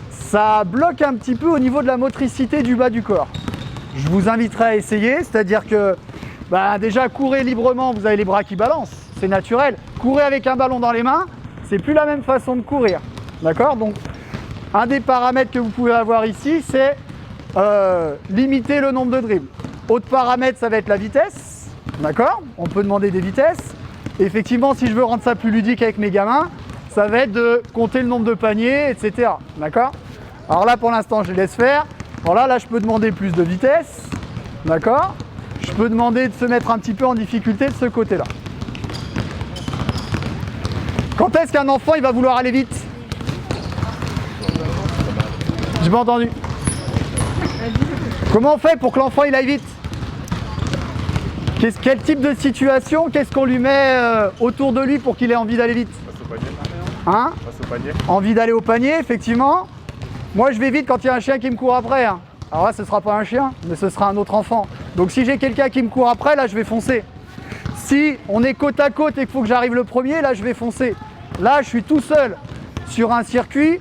ça bloque un petit peu au niveau de la motricité du bas du corps. Je vous inviterai à essayer, c'est-à-dire que déjà, courez librement, vous avez les bras qui balancent, c'est naturel. Courez avec un ballon dans les mains, c'est plus la même façon de courir. D'accord? Donc, un des paramètres que vous pouvez avoir ici, c'est limiter le nombre de dribbles. Autre paramètre, ça va être la vitesse. D'accord? On peut demander des vitesses. Effectivement, si je veux rendre ça plus ludique avec mes gamins, ça va être de compter le nombre de paniers, etc. D'accord? Alors là, pour l'instant, je les laisse faire. Alors là, je peux demander plus de vitesse. D'accord? Je peux demander de se mettre un petit peu en difficulté de ce côté-là. Quand est-ce qu'un enfant il va vouloir aller vite? J'ai pas entendu. Comment on fait pour que l'enfant il aille vite? Quel type de situation, qu'est-ce qu'on lui met autour de lui pour qu'il ait envie d'aller vite? Passe au panier. Hein? Passe au panier. Envie d'aller au panier, effectivement. Moi je vais vite quand il y a un chien qui me court après. Hein. Alors là ce ne sera pas un chien, mais ce sera un autre enfant. Donc si j'ai quelqu'un qui me court après, là je vais foncer. Si on est côte à côte et qu'il faut que j'arrive le premier, là je vais foncer. Là je suis tout seul sur un circuit,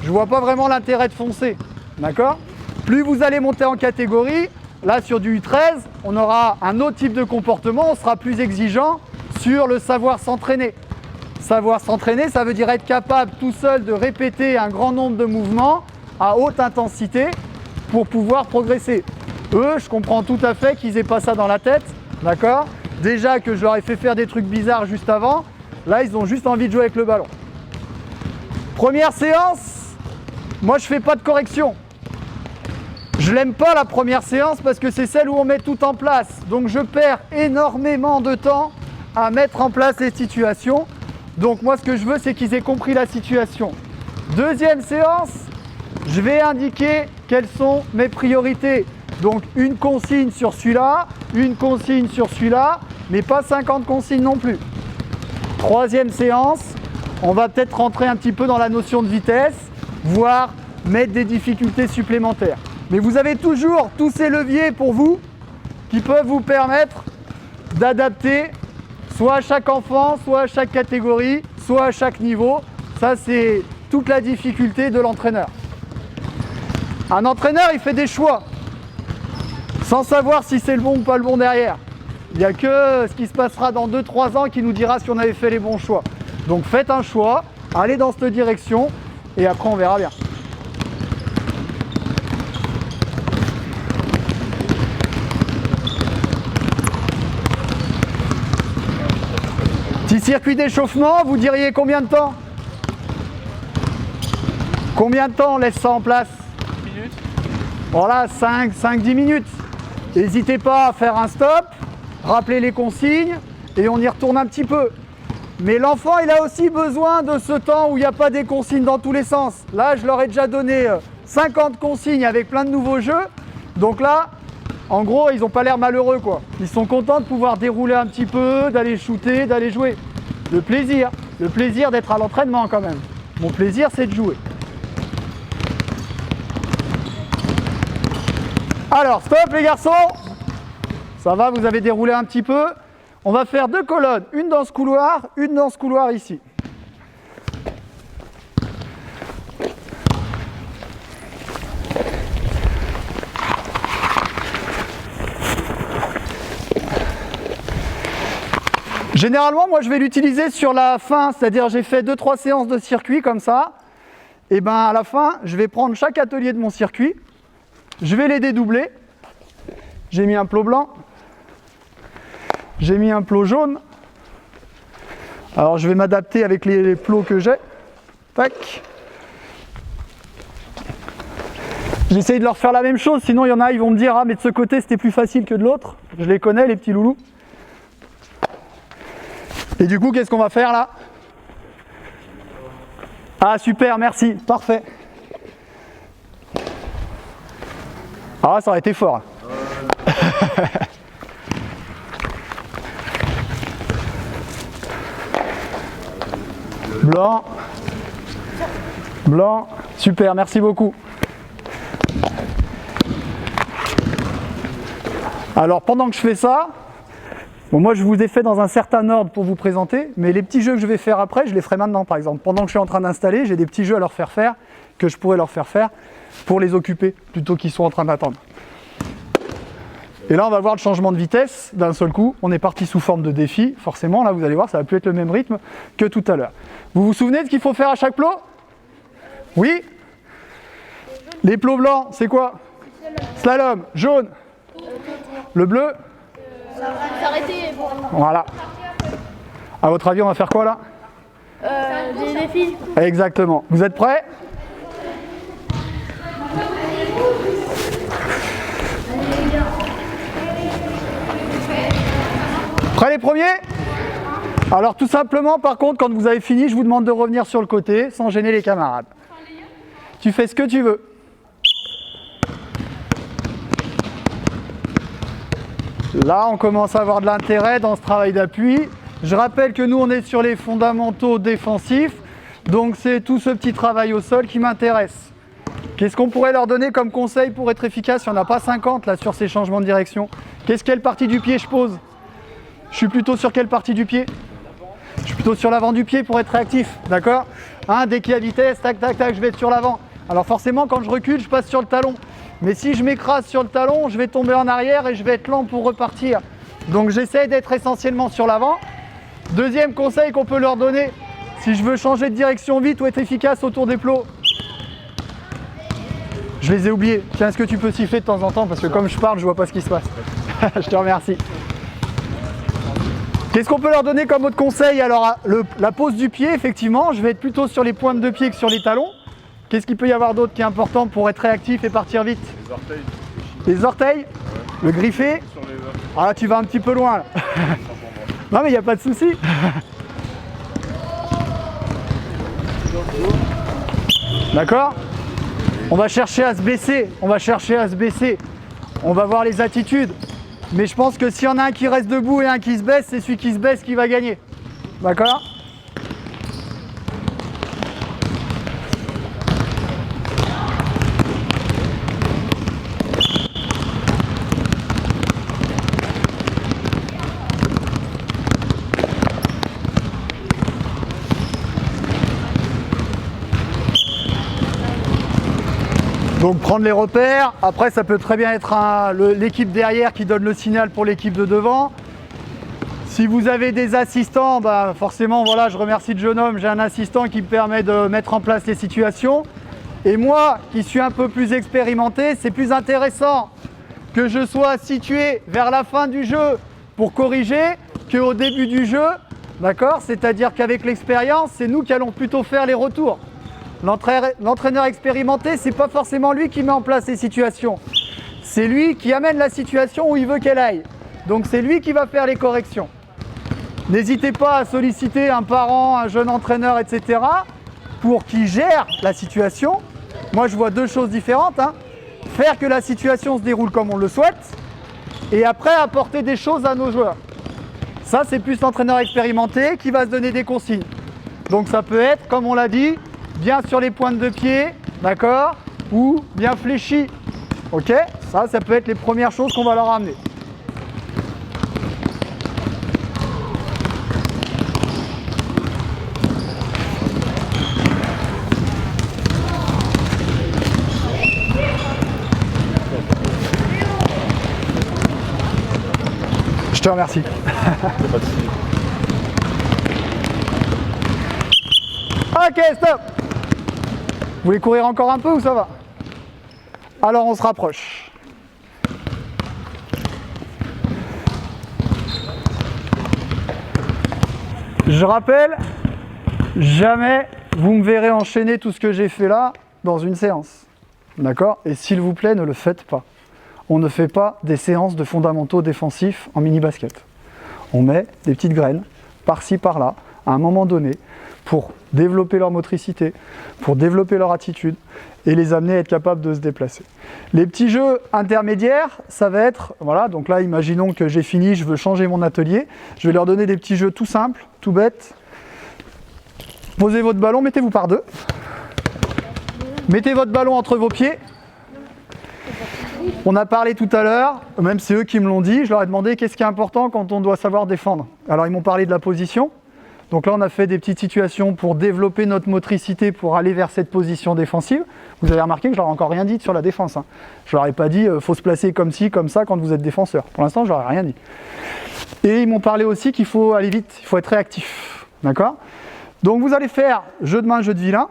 je vois pas vraiment l'intérêt de foncer. D'accord? Plus vous allez monter en catégorie, là sur du U13, on aura un autre type de comportement, on sera plus exigeant sur le savoir s'entraîner. Savoir s'entraîner, ça veut dire être capable tout seul de répéter un grand nombre de mouvements à haute intensité pour pouvoir progresser. Eux, je comprends tout à fait qu'ils aient pas ça dans la tête, d'accord? Déjà que je leur ai fait faire des trucs bizarres juste avant, là ils ont juste envie de jouer avec le ballon. Première séance, moi je fais pas de correction. Je l'aime pas la première séance parce que c'est celle où on met tout en place. Donc je perds énormément de temps à mettre en place les situations. Donc moi ce que je veux c'est qu'ils aient compris la situation. Deuxième séance, je vais indiquer quelles sont mes priorités. Donc une consigne sur celui-là, une consigne sur celui-là, mais pas 50 consignes non plus. Troisième séance, on va peut-être rentrer un petit peu dans la notion de vitesse. voire mettre des difficultés supplémentaires. Mais vous avez toujours tous ces leviers pour vous qui peuvent vous permettre d'adapter soit à chaque enfant, soit à chaque catégorie, soit à chaque niveau. Ça, c'est toute la difficulté de l'entraîneur. Un entraîneur, il fait des choix sans savoir si c'est le bon ou pas le bon derrière. Il n'y a que ce qui se passera dans 2-3 ans qui nous dira si on avait fait les bons choix. Donc faites un choix, allez dans cette direction et après on verra bien. Petit circuit d'échauffement, vous diriez combien de temps? Combien de temps on laisse ça en place? 10 minutes. Voilà, 5-10 minutes. N'hésitez pas à faire un stop, rappeler les consignes et on y retourne un petit peu. Mais l'enfant, il a aussi besoin de ce temps où il n'y a pas des consignes dans tous les sens. Là, je leur ai déjà donné 50 consignes avec plein de nouveaux jeux. Donc là, en gros, ils n'ont pas l'air malheureux, quoi. Ils sont contents de pouvoir dérouler un petit peu, d'aller shooter, d'aller jouer. Le plaisir d'être à l'entraînement quand même. Mon plaisir, c'est de jouer. Alors, stop les garçons. Ça va, vous avez déroulé un petit peu. On va faire 2 colonnes, une dans ce couloir, une dans ce couloir ici. Généralement, moi je vais l'utiliser sur la fin, c'est-à-dire j'ai fait 2-3 séances de circuit comme ça. Et ben à la fin, je vais prendre chaque atelier de mon circuit, je vais les dédoubler. J'ai mis un plot blanc, j'ai mis un plot jaune. Alors je vais m'adapter avec les plots que j'ai. Tac. J'essaye de leur faire la même chose, sinon il y en a, ils vont me dire « Ah mais de ce côté c'était plus facile que de l'autre ». Je les connais les petits loulous. Et du coup, qu'est-ce qu'on va faire là? Ah super, merci, parfait. Ah ça aurait été fort. Blanc. Blanc. Super, merci beaucoup. Alors pendant que je fais ça, bon, moi je vous ai fait dans un certain ordre pour vous présenter, mais les petits jeux que je vais faire après, je les ferai maintenant par exemple. Pendant que je suis en train d'installer, j'ai des petits jeux à leur faire faire, que je pourrais leur faire faire pour les occuper, plutôt qu'ils soient en train d'attendre. Et là on va voir le changement de vitesse d'un seul coup. On est parti sous forme de défi, forcément là vous allez voir ça va plus être le même rythme que tout à l'heure. Vous vous souvenez de ce qu'il faut faire à chaque plot? Oui? Les plots blancs, c'est quoi? Slalom. Jaune. Le bleu? S'arrêter. Voilà. À votre avis on va faire quoi là? Des défis. Exactement. Vous êtes prêts? Prêts les premiers? Alors tout simplement, par contre, quand vous avez fini, je vous demande de revenir sur le côté, sans gêner les camarades. Tu fais ce que tu veux. Là, on commence à avoir de l'intérêt dans ce travail d'appui. Je rappelle que nous, on est sur les fondamentaux défensifs, donc c'est tout ce petit travail au sol qui m'intéresse. Qu'est-ce qu'on pourrait leur donner comme conseil pour être efficace? Il n'y en a pas 50 là sur ces changements de direction. Quelle partie du pied je pose? Je suis plutôt sur quelle partie du pied? Je suis plutôt sur l'avant du pied pour être réactif, d'accord? Dès qu'il y a vitesse, tac, tac, tac, je vais être sur l'avant. Alors forcément, quand je recule, je passe sur le talon. Mais si je m'écrase sur le talon, je vais tomber en arrière et je vais être lent pour repartir. Donc j'essaie d'être essentiellement sur l'avant. Deuxième conseil qu'on peut leur donner, si je veux changer de direction vite ou être efficace autour des plots. Je les ai oubliés. Tiens, est-ce que tu peux siffler de temps en temps? Parce que comme je parle, je vois pas ce qui se passe. Je te remercie. Qu'est-ce qu'on peut leur donner comme autre conseil? Alors, la pose du pied, effectivement, je vais être plutôt sur les pointes de pied que sur les talons. Qu'est-ce qu'il peut y avoir d'autre qui est important pour être réactif et partir vite? Les orteils. Les orteils? Ouais. Le griffé? Ah là, tu vas un petit peu loin là. Non mais il n'y a pas de souci. D'accord? On va chercher à se baisser, on va voir les attitudes. Mais je pense que s'il y en a un qui reste debout et un qui se baisse, c'est celui qui se baisse qui va gagner. D'accord? Donc prendre les repères, après ça peut très bien être l'équipe derrière qui donne le signal pour l'équipe de devant. Si vous avez des assistants, bah forcément voilà, je remercie le jeune homme, j'ai un assistant qui me permet de mettre en place les situations. Et moi, qui suis un peu plus expérimenté, c'est plus intéressant que je sois situé vers la fin du jeu pour corriger qu'au début du jeu, d'accord? C'est-à-dire qu'avec l'expérience, c'est nous qui allons plutôt faire les retours. L'entraîneur expérimenté, c'est pas forcément lui qui met en place les situations. C'est lui qui amène la situation où il veut qu'elle aille. Donc c'est lui qui va faire les corrections. N'hésitez pas à solliciter un parent, un jeune entraîneur, etc. pour qu'il gère la situation. Moi, je vois deux choses différentes. Faire que la situation se déroule comme on le souhaite et après apporter des choses à nos joueurs. Ça, c'est plus l'entraîneur expérimenté qui va se donner des consignes. Donc ça peut être, comme on l'a dit, bien sur les pointes de pied, d'accord, ou bien fléchi. Ok, ça peut être les premières choses qu'on va leur amener. Je te remercie. Ok, stop. Vous voulez courir encore un peu ou ça va? Alors on se rapproche. Je rappelle, jamais vous me verrez enchaîner tout ce que j'ai fait là dans une séance. D'accord? Et s'il vous plaît, ne le faites pas. On ne fait pas des séances de fondamentaux défensifs en mini-basket. On met des petites graines, par-ci, par-là, à un moment donné, pour développer leur motricité, pour développer leur attitude et les amener à être capables de se déplacer. Les petits jeux intermédiaires, ça va être, voilà, donc là, imaginons que j'ai fini, je veux changer mon atelier, je vais leur donner des petits jeux tout simples, tout bêtes. Posez votre ballon, mettez-vous par deux. Mettez votre ballon entre vos pieds. On a parlé tout à l'heure, même c'est eux qui me l'ont dit, je leur ai demandé qu'est-ce qui est important quand on doit savoir défendre. Alors ils m'ont parlé de la position. Donc là on a fait des petites situations pour développer notre motricité pour aller vers cette position défensive. Vous avez remarqué que je leur ai encore rien dit sur la défense. Je leur ai pas dit faut se placer comme ci, comme ça quand vous êtes défenseur. Pour l'instant je leur ai rien dit. Et ils m'ont parlé aussi qu'il faut aller vite, il faut être réactif. D'accord? Donc vous allez faire jeu de main, jeu de vilain.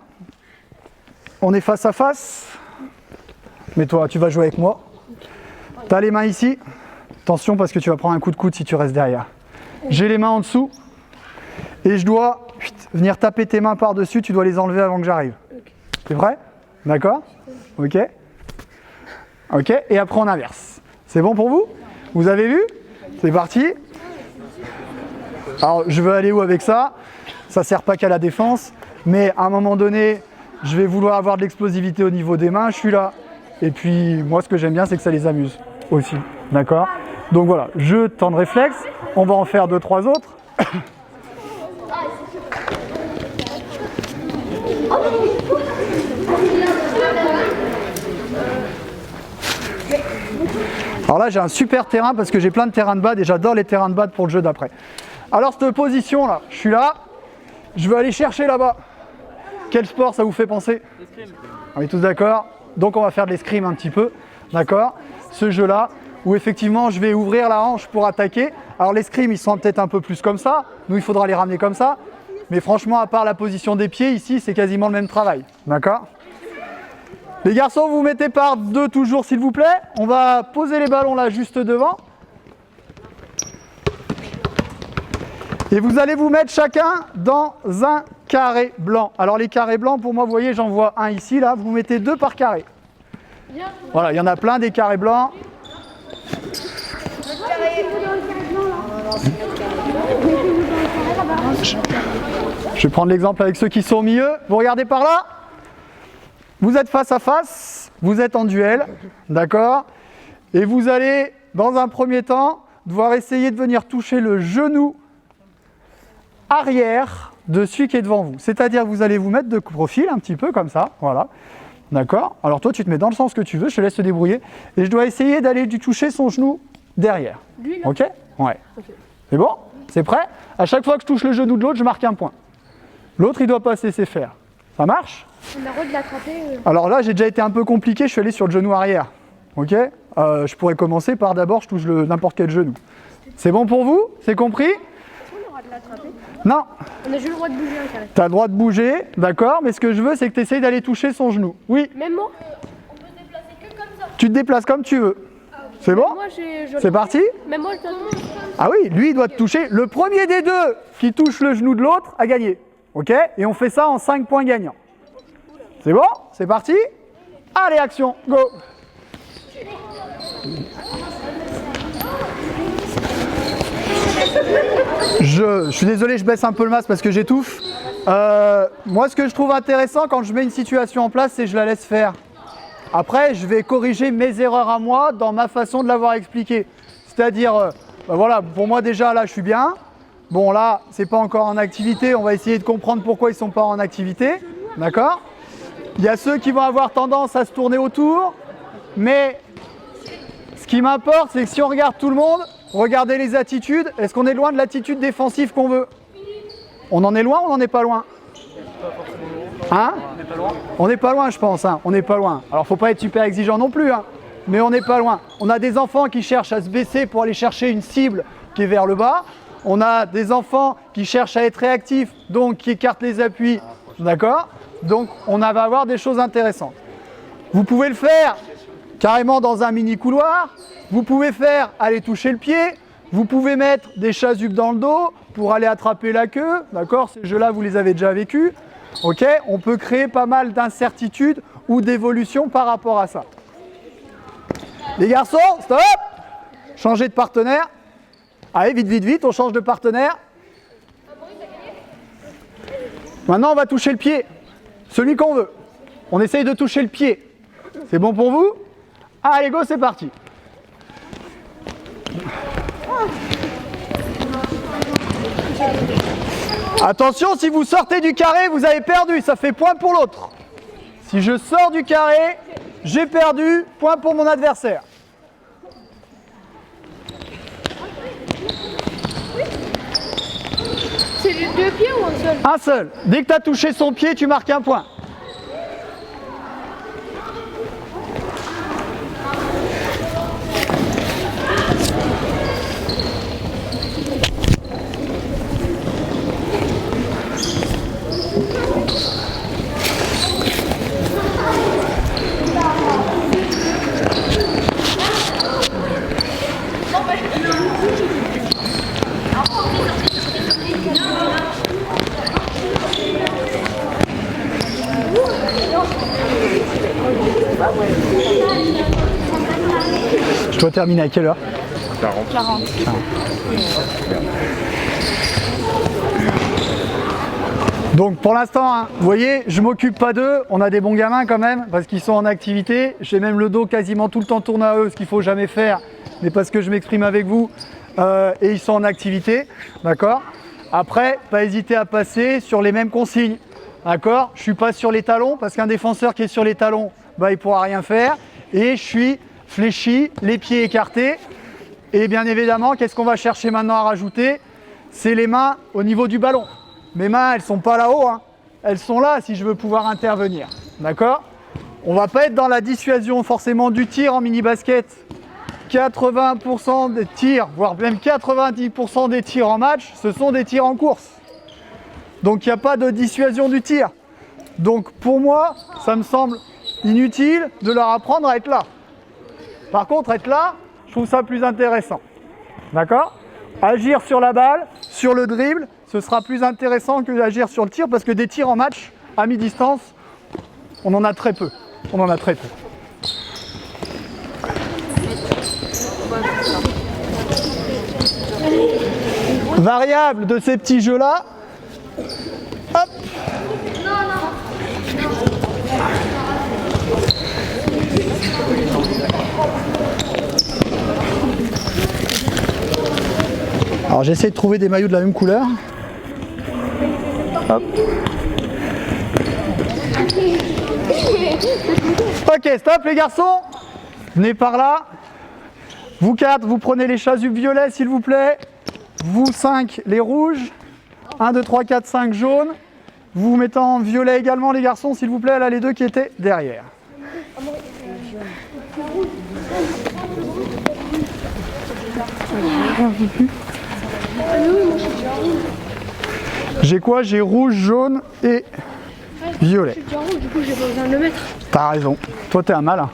On est face à face. Mais toi, tu vas jouer avec moi. Tu as les mains ici. Attention parce que tu vas prendre un coup de coude si tu restes derrière. J'ai les mains en dessous. Et je dois venir taper tes mains par-dessus. Tu dois les enlever avant que j'arrive. C'est vrai? D'accord? Ok. Ok. Et après, on inverse. C'est bon pour vous? Vous avez vu? C'est parti. Alors, je veux aller où avec ça? Ça ne sert pas qu'à la défense. Mais à un moment donné, je vais vouloir avoir de l'explosivité au niveau des mains. Je suis là. Et puis, moi, ce que j'aime bien, c'est que ça les amuse aussi. D'accord? Donc voilà, jeu, temps de réflexe. On va en faire 2-3 autres. Alors là, j'ai un super terrain parce que j'ai plein de terrains de bad et j'adore les terrains de bad pour le jeu d'après. Alors, cette position-là, je suis là. Je veux aller chercher là-bas. Quel sport ça vous fait penser? On est tous d'accord? Donc on va faire de l'escrime un petit peu, d'accord? Ce jeu-là, où effectivement je vais ouvrir la hanche pour attaquer. Alors l'escrime, ils sont peut-être un peu plus comme ça. Nous, il faudra les ramener comme ça. Mais franchement, à part la position des pieds, ici, c'est quasiment le même travail, d'accord? Les garçons, vous mettez par deux toujours, s'il vous plaît. On va poser les ballons là, juste devant. Et vous allez vous mettre chacun dans un carré blanc. Alors les carrés blancs, pour moi, vous voyez, j'en vois un ici, là. Vous mettez deux par carré. Voilà, il y en a plein des carrés blancs. Je vais prendre l'exemple avec ceux qui sont au milieu. Vous regardez par là. Vous êtes face à face. Vous êtes en duel. D'accord? Et vous allez, dans un premier temps, devoir essayer de venir toucher le genou arrière de celui qui est devant vous. C'est-à-dire que vous allez vous mettre de profil un petit peu comme ça, voilà. D'accord? Alors toi, tu te mets dans le sens que tu veux, je te laisse te débrouiller. Et je dois essayer d'aller lui toucher son genou derrière. Ok? Ouais. C'est bon? C'est prêt? À chaque fois que je touche le genou de l'autre, je marque un point. L'autre, il doit pas se laisser faire. Ça marche? On a le droit de l'attraper. Alors là, j'ai déjà été un peu compliqué, je suis allé sur le genou arrière. Ok? Je pourrais commencer par d'abord, je touche n'importe quel genou. C'est bon pour vous? C'est compris? On a le droit de l'attraper. Non. On a juste le droit de bouger un carré. Tu as le droit de bouger, d'accord, mais ce que je veux, c'est que tu essayes d'aller toucher son genou. Oui, Même moi? tu te déplaces comme tu veux. C'est bon? Moi, C'est parti? Même moi, je dois... Ah oui, lui, il doit te toucher. Le premier des deux qui touche le genou de l'autre a gagné. Ok? Et on fait ça en 5 points gagnants. C'est bon? C'est parti? Allez, action, go! Je suis désolé, je baisse un peu le masque parce que j'étouffe. Moi, ce que je trouve intéressant quand je mets une situation en place, c'est que je la laisse faire. Après, je vais corriger mes erreurs à moi dans ma façon de l'avoir expliqué. C'est-à-dire, voilà, pour moi déjà, là, je suis bien. Bon, là, c'est pas encore en activité. On va essayer de comprendre pourquoi ils sont pas en activité. D'accord? Il y a ceux qui vont avoir tendance à se tourner autour. Mais ce qui m'importe, c'est que si on regarde tout le monde, regardez les attitudes. Est-ce qu'on est loin de l'attitude défensive qu'on veut? On en est loin ou on n'en est pas loin? Hein? On n'est pas loin, je pense. Hein. On n'est pas loin. Alors, faut pas être super exigeant non plus, hein. Mais on n'est pas loin. On a des enfants qui cherchent à se baisser pour aller chercher une cible qui est vers le bas. On a des enfants qui cherchent à être réactifs, donc qui écartent les appuis. D'accord? Donc, on va avoir des choses intéressantes. Vous pouvez le faire carrément dans un mini couloir. Vous pouvez faire aller toucher le pied. Vous pouvez mettre des chasubes dans le dos pour aller attraper la queue. D'accord? Ces jeux-là, vous les avez déjà vécus. Ok? On peut créer pas mal d'incertitudes ou d'évolutions par rapport à ça. Les garçons, stop! Changez de partenaire. Allez, vite, vite, vite, on change de partenaire. Maintenant, on va toucher le pied. Celui qu'on veut. On essaye de toucher le pied. C'est bon pour vous? Allez, go, c'est parti. Attention, si vous sortez du carré, vous avez perdu, ça fait point pour l'autre. Si je sors du carré, j'ai perdu, point pour mon adversaire. C'est les deux pieds ou un seul? Un seul. Dès que tu as touché son pied, tu marques un point. Je dois terminer à quelle heure? 40. Donc pour l'instant, hein, vous voyez, je m'occupe pas d'eux, on a des bons gamins quand même, parce qu'ils sont en activité. J'ai même le dos quasiment tout le temps tourné à eux, ce qu'il faut jamais faire, mais parce que je m'exprime avec vous, et ils sont en activité, d'accord? Après, pas hésiter à passer sur les mêmes consignes, d'accord? Je suis pas sur les talons, parce qu'un défenseur qui est sur les talons, bah, il pourra rien faire, et je suis fléchi, les pieds écartés, et bien évidemment, qu'est-ce qu'on va chercher maintenant à rajouter? C'est les mains au niveau du ballon. Mes mains, elles sont pas là-haut, hein. Elles sont là si je veux pouvoir intervenir, d'accord? On va pas être dans la dissuasion forcément du tir en mini-basket. 80% des tirs, voire même 90% des tirs en match, ce sont des tirs en course. Donc il n'y a pas de dissuasion du tir. Donc pour moi, ça me semble inutile de leur apprendre à être là. Par contre, être là, je trouve ça plus intéressant. D'accord? Agir sur la balle, sur le dribble, ce sera plus intéressant que d'agir sur le tir parce que des tirs en match, à mi-distance, on en a très peu. On en a très peu. Variable de ces petits jeux-là. Hop. Alors j'essaie de trouver des maillots de la même couleur. Hop. Ok, stop les garçons. Venez par là. Vous 4, vous prenez les chasubes violets s'il vous plaît. Vous 5, les rouges. 1, 2, 3, 4, 5 jaunes. Vous vous mettez en violet également, les garçons, s'il vous plaît. Là, les deux qui étaient derrière. J'ai quoi? J'ai rouge, jaune et violet. Je suis déjà rouge, du coup j'ai pas besoin de le mettre. T'as raison. Toi, t'es un malin.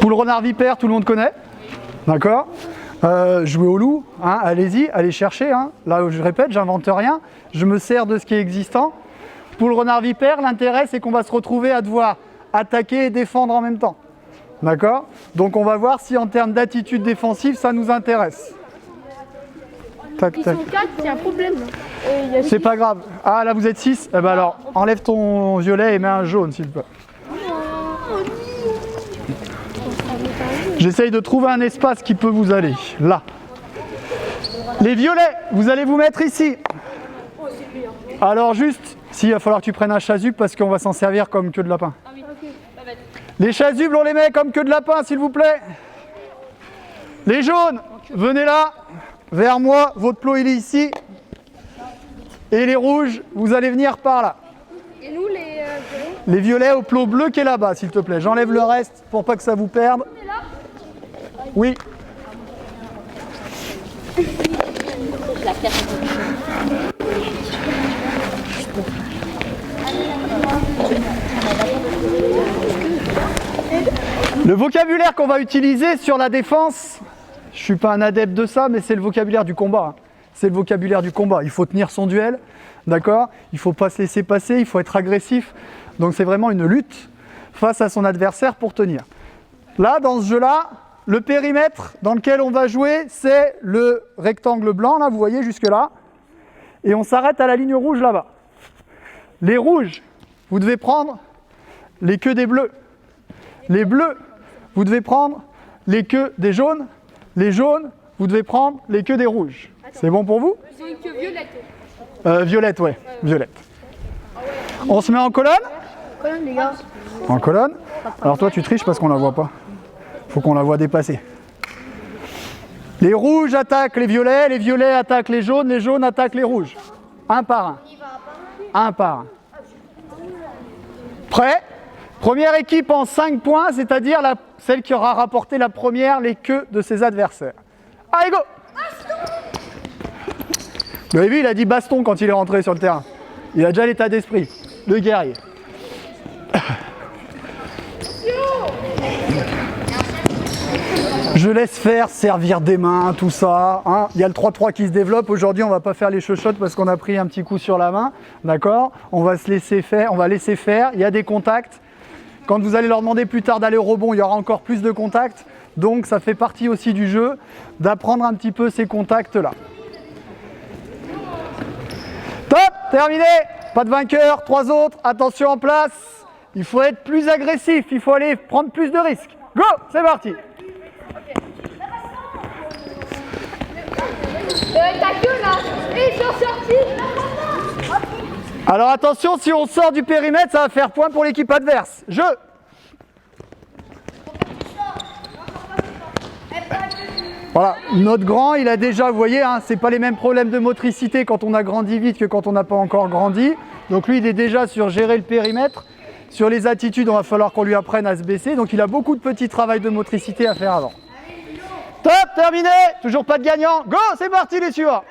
Poule renard vipère, tout le monde connaît. D'accord. Jouer au loup, hein, allez-y, allez chercher. Hein. Là, je répète, j'invente rien. Je me sers de ce qui est existant. Poule renard vipère, l'intérêt, c'est qu'on va se retrouver à devoir attaquer et défendre en même temps. D'accord. Donc, on va voir si en termes d'attitude défensive, ça nous intéresse. Tac, Ils tac. sont 4, il y a un problème. C'est pas grave. Ah, là, vous êtes 6. Eh ben alors, enlève ton violet et mets un jaune, s'il te plaît. J'essaye de trouver un espace qui peut vous aller. Là. Les violets, vous allez vous mettre ici. Alors juste, si, il va falloir que tu prennes un chasuble parce qu'on va s'en servir comme queue de lapin. Les chasubles, on les met comme queue de lapin, s'il vous plaît. Les jaunes, venez là, vers moi, votre plot il est ici. Et les rouges, vous allez venir par là. Et nous, les Les violets au plot bleu qui est là-bas, s'il te plaît. J'enlève le reste pour pas que ça vous perde. Oui. Le vocabulaire qu'on va utiliser sur la défense, je ne suis pas un adepte de ça, mais c'est le vocabulaire du combat. C'est le vocabulaire du combat. Il faut tenir son duel, d'accord? Il ne faut pas se laisser passer, il faut être agressif. Donc c'est vraiment une lutte face à son adversaire pour tenir. Là, dans ce jeu-là, le périmètre dans lequel on va jouer, c'est le rectangle blanc, là, vous voyez, jusque-là. Et on s'arrête à la ligne rouge là-bas. Les rouges, vous devez prendre les queues des bleus. Les bleus, vous devez prendre les queues des jaunes. Les jaunes, vous devez prendre les queues des rouges. C'est bon pour vous? Ils ont une queue violette. Violette, ouais, violette. On se met en colonne? Colonne, les gars. En colonne. Alors toi, tu triches parce qu'on la voit pas. Faut qu'on la voit dépasser. Les rouges attaquent les violets attaquent les jaunes attaquent les rouges. Un par un. Un par un. Prêt? Première équipe en 5 points, c'est-à-dire celle qui aura rapporté la première les queues de ses adversaires. Allez, go! Vous avez vu, il a dit baston quand il est rentré sur le terrain. Il a déjà l'état d'esprit, le guerrier. Je laisse faire, servir des mains, tout ça. Hein. Il y a le 3-3 qui se développe. Aujourd'hui, on va pas faire les chochottes parce qu'on a pris un petit coup sur la main. D'accord? On va se laisser faire, on va laisser faire. Il y a des contacts. Quand vous allez leur demander plus tard d'aller au rebond, il y aura encore plus de contacts. Donc, ça fait partie aussi du jeu d'apprendre un petit peu ces contacts-là. Top! Terminé! Pas de vainqueur, 3 autres. Attention en place. Il faut être plus agressif. Il faut aller prendre plus de risques. Go! C'est parti! Ta queue là, ils sont sortis. Alors attention, si on sort du périmètre, ça va faire point pour l'équipe adverse. Jeu! Voilà, notre grand, il a déjà, vous voyez, hein, c'est pas les mêmes problèmes de motricité quand on a grandi vite que quand on n'a pas encore grandi. Donc lui, il est déjà sur gérer le périmètre. Sur les attitudes, on va falloir qu'on lui apprenne à se baisser. Donc il a beaucoup de petits travail de motricité à faire avant. Top, terminé! Toujours pas de gagnant. Go, c'est parti les suivants.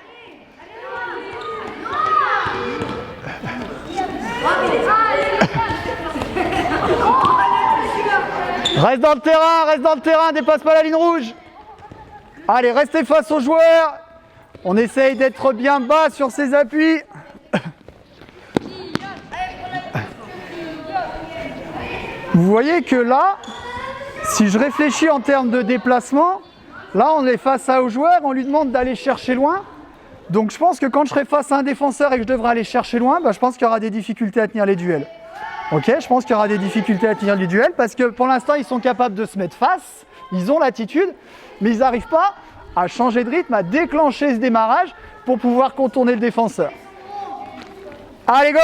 Reste dans le terrain, dépasse pas la ligne rouge. Allez, restez face aux joueurs. On essaye d'être bien bas sur ses appuis. Vous voyez que là, si je réfléchis en termes de déplacement, là on est face au joueur, on lui demande d'aller chercher loin. Donc je pense que quand je serai face à un défenseur et que je devrai aller chercher loin, je pense qu'il y aura des difficultés à tenir les duels. Ok, je pense qu'il y aura des difficultés à tenir les duels parce que pour l'instant ils sont capables de se mettre face, ils ont l'attitude, mais ils n'arrivent pas à changer de rythme, à déclencher ce démarrage pour pouvoir contourner le défenseur. Allez, go!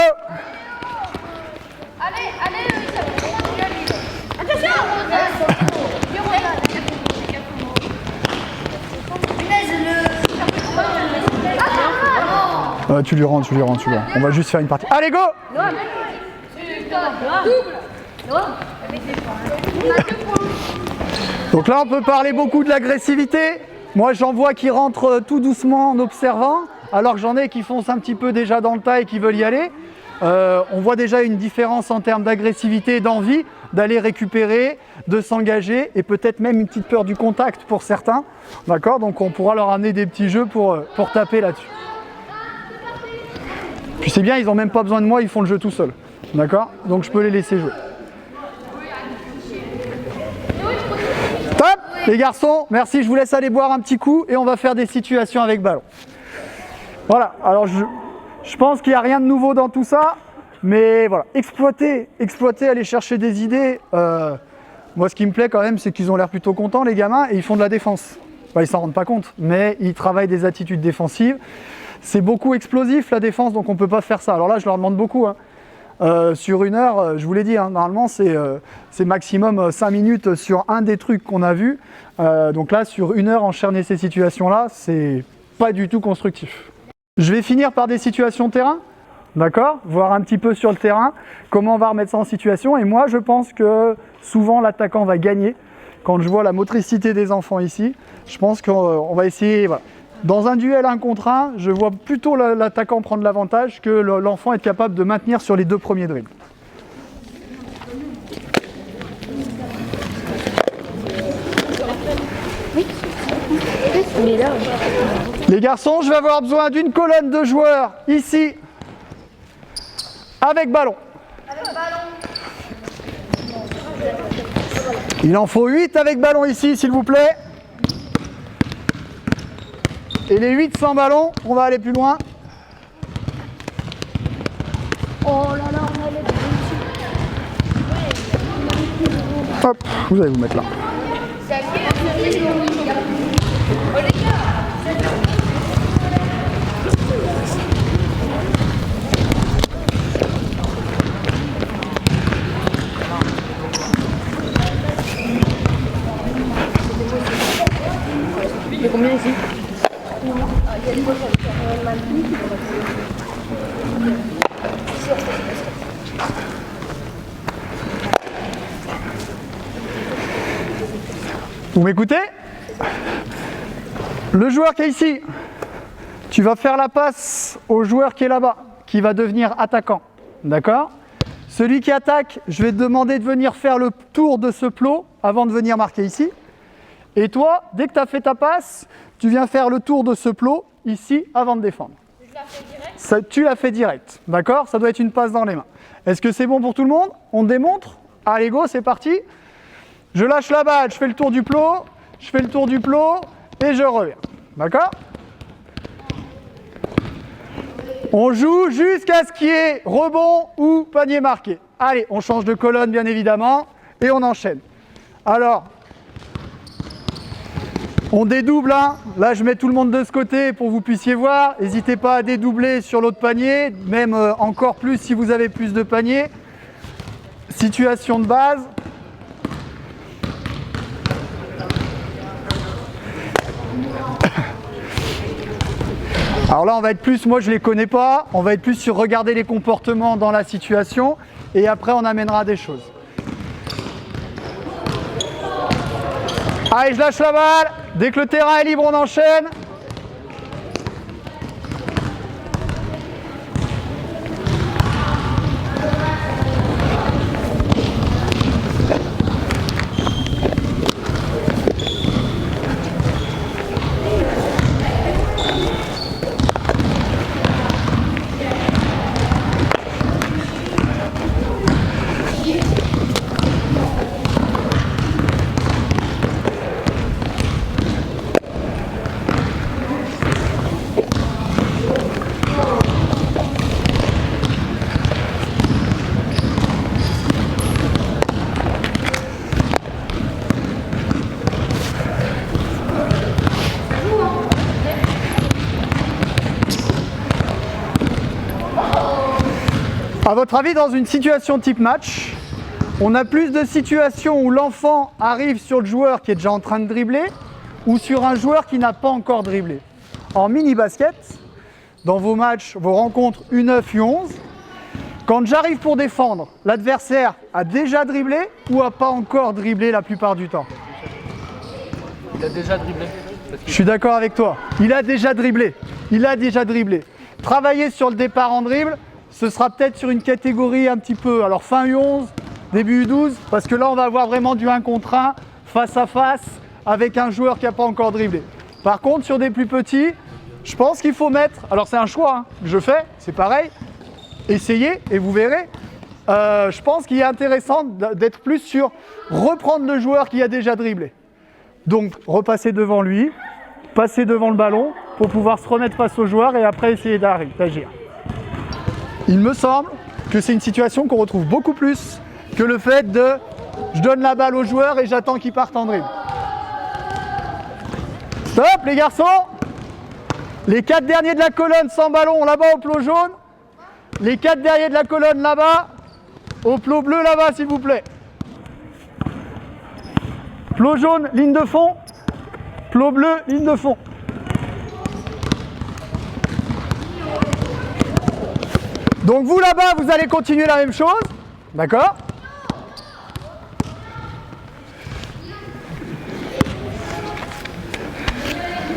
Allez, attention! Ouais, tu lui rends. On va juste faire une partie. Allez, go! Donc là, on peut parler beaucoup de l'agressivité. Moi, j'en vois qui rentrent tout doucement en observant, alors que j'en ai qui foncent un petit peu déjà dans le tas et qui veulent y aller. On voit déjà une différence en termes d'agressivité et d'envie d'aller récupérer, de s'engager et peut-être même une petite peur du contact pour certains. D'accord? Donc on pourra leur amener des petits jeux pour taper là-dessus. Puis c'est bien, ils n'ont même pas besoin de moi, ils font le jeu tout seuls. D'accord? Donc je peux les laisser jouer. Top! Les garçons, merci, je vous laisse aller boire un petit coup et on va faire des situations avec ballon. Voilà, alors je pense qu'il n'y a rien de nouveau dans tout ça, mais voilà, exploiter, aller chercher des idées. Moi, ce qui me plaît quand même, c'est qu'ils ont l'air plutôt contents, les gamins, et ils font de la défense. Enfin, ils s'en rendent pas compte, mais ils travaillent des attitudes défensives. C'est beaucoup explosif, la défense, donc on ne peut pas faire ça. Alors là, je leur demande beaucoup. Sur 1 heure, je vous l'ai dit, normalement, c'est maximum 5 minutes sur un des trucs qu'on a vu. Donc là, sur 1 heure, enchaîner ces situations-là, c'est pas du tout constructif. Je vais finir par des situations terrain, d'accord? Voir un petit peu sur le terrain, comment on va remettre ça en situation. Et moi, je pense que souvent, l'attaquant va gagner. Quand je vois la motricité des enfants ici, je pense qu'on va essayer... Voilà. Dans un duel 1 contre 1, je vois plutôt l'attaquant prendre l'avantage que l'enfant être capable de maintenir sur les 2 premiers dribbles. Les garçons, je vais avoir besoin d'une colonne de joueurs ici, avec ballon. Il en faut 8 avec ballon ici, s'il vous plaît. Et les 8 sans ballon, on va aller plus loin. Oh là là, on a les Hop, vous allez vous mettre là. Il y a combien ici? Vous m'écoutez? Le joueur qui est ici, tu vas faire la passe au joueur qui est là-bas, qui va devenir attaquant. D'accord? Celui qui attaque, je vais te demander de venir faire le tour de ce plot avant de venir marquer ici. Et toi, dès que tu as fait ta passe, tu viens faire le tour de ce plot ici avant de défendre. Je la fais direct. Ça, tu l'as fait direct, d'accord? Ça doit être une passe dans les mains. Est-ce que c'est bon pour tout le monde? On démontre? Allez go, c'est parti. Je lâche la balle, je fais le tour du plot, je fais le tour du plot et je reviens. D'accord? On joue jusqu'à ce qu'il y ait rebond ou panier marqué. Allez, on change de colonne bien évidemment et on enchaîne. Alors, on dédouble, hein. Là je mets tout le monde de ce côté pour que vous puissiez voir. N'hésitez pas à dédoubler sur l'autre panier, même encore plus si vous avez plus de paniers. Situation de base. Alors là on va être plus, moi je les connais pas, on va être plus sur regarder les comportements dans la situation et après on amènera des choses. Allez, je lâche la balle. Dès que le terrain est libre, on enchaîne. À votre avis, dans une situation type match, on a plus de situations où l'enfant arrive sur le joueur qui est déjà en train de dribbler ou sur un joueur qui n'a pas encore dribblé. En mini-basket, dans vos matchs, vos rencontres U9, U11, quand j'arrive pour défendre, l'adversaire a déjà dribblé ou a pas encore dribblé la plupart du temps? Il a déjà dribblé. Je suis d'accord avec toi. Il a déjà dribblé. Il a déjà dribblé. Travailler sur le départ en dribble, ce sera peut-être sur une catégorie un petit peu, alors fin U11, début U12, parce que là on va avoir vraiment du 1 contre 1, face à face, avec un joueur qui n'a pas encore dribblé. Par contre, sur des plus petits, je pense qu'il faut mettre, alors c'est un choix que je fais, c'est pareil, essayez et vous verrez. Je pense qu'il est intéressant d'être plus sur reprendre le joueur qui a déjà dribblé. Donc repasser devant lui, passer devant le ballon pour pouvoir se remettre face au joueur et après essayer d'agir. Il me semble que c'est une situation qu'on retrouve beaucoup plus que le fait de je donne la balle au joueur et j'attends qu'il parte en dribble. Stop les garçons! Les 4 derniers de la colonne sans ballon là-bas au plot jaune. Les 4 derniers de la colonne là-bas au plot bleu là-bas s'il vous plaît. Plot jaune, ligne de fond. Plot bleu, ligne de fond. Donc vous là-bas, vous allez continuer la même chose. D'accord ?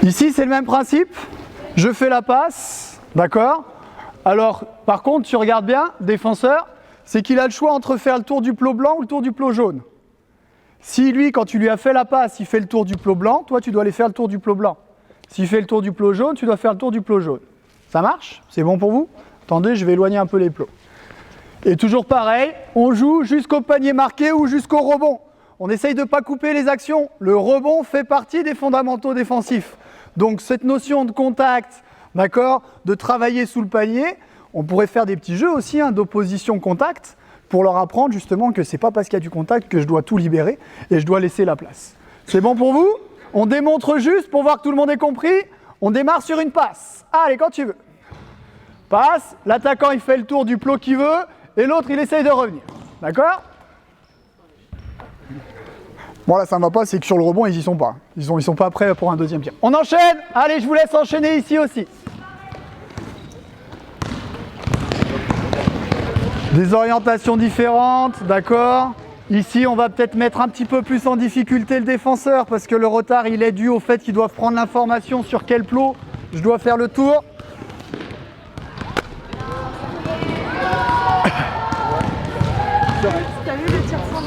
Ici, c'est le même principe. Je fais la passe. D'accord ? Alors, par contre, tu regardes bien, défenseur, c'est qu'il a le choix entre faire le tour du plot blanc ou le tour du plot jaune. Si lui, quand tu lui as fait la passe, il fait le tour du plot blanc, toi, tu dois aller faire le tour du plot blanc. S'il fait le tour du plot jaune, tu dois faire le tour du plot jaune. Ça marche? C'est bon pour vous? Attendez, je vais éloigner un peu les plots. Et toujours pareil, on joue jusqu'au panier marqué ou jusqu'au rebond. On essaye de ne pas couper les actions. Le rebond fait partie des fondamentaux défensifs. Donc cette notion de contact, d'accord, de travailler sous le panier, on pourrait faire des petits jeux aussi d'opposition contact pour leur apprendre justement que c'est pas parce qu'il y a du contact que je dois tout libérer et je dois laisser la place. C'est bon pour vous? On démontre juste pour voir que tout le monde ait compris. On démarre sur une passe. Allez, quand tu veux. Passe, l'attaquant il fait le tour du plot qu'il veut et l'autre il essaye de revenir. D'accord? Bon là ça ne va pas, c'est que sur le rebond ils y sont pas. Ils sont pas prêts pour un deuxième tir. On enchaîne. Allez, je vous laisse enchaîner ici aussi. Des orientations différentes, d'accord. Ici, on va peut-être mettre un petit peu plus en difficulté le défenseur parce que le retard, il est dû au fait qu'ils doivent prendre l'information sur quel plot je dois faire le tour. T'as vu le tir sans nom?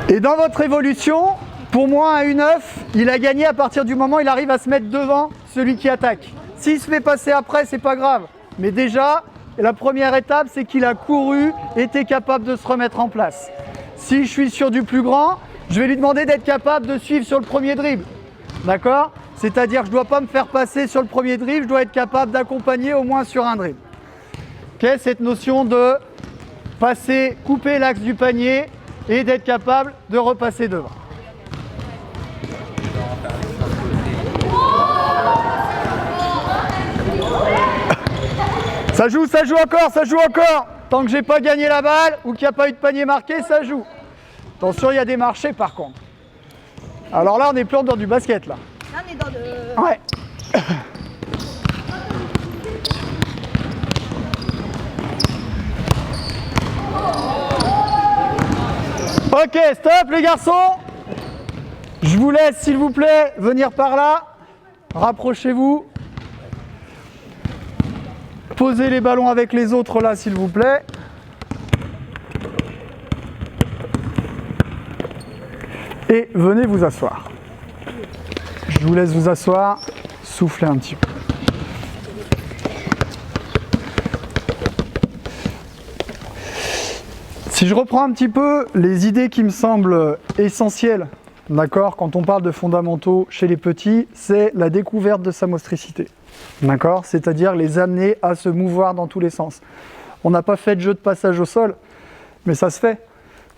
Et dans votre évolution, pour moi, un U9, il a gagné à partir du moment où il arrive à se mettre devant celui qui attaque. S'il se fait passer après, c'est pas grave. Mais déjà, la première étape, c'est qu'il a couru, était capable de se remettre en place. Si je suis sur du plus grand, je vais lui demander d'être capable de suivre sur le premier dribble. D'accord? C'est-à-dire que je ne dois pas me faire passer sur le premier dribble, je dois être capable d'accompagner au moins sur un dribble. Okay, cette notion de passer, couper l'axe du panier et d'être capable de repasser devant. Ça joue encore. Tant que j'ai pas gagné la balle ou qu'il n'y a pas eu de panier marqué, ça joue. Attention, il y a des marchés par contre. Alors là, on est plus dans du basket là. Là, on est dans le... Ouais. Ok, stop les garçons. Je vous laisse, s'il vous plaît, venir par là. Rapprochez-vous. Posez les ballons avec les autres là, s'il vous plaît. Et venez vous asseoir. Je vous laisse vous asseoir, soufflez un petit peu. Si je reprends un petit peu les idées qui me semblent essentielles, d'accord, quand on parle de fondamentaux chez les petits, c'est la découverte de sa motricité. D'accord, c'est-à-dire les amener à se mouvoir dans tous les sens. On n'a pas fait de jeu de passage au sol, mais ça se fait.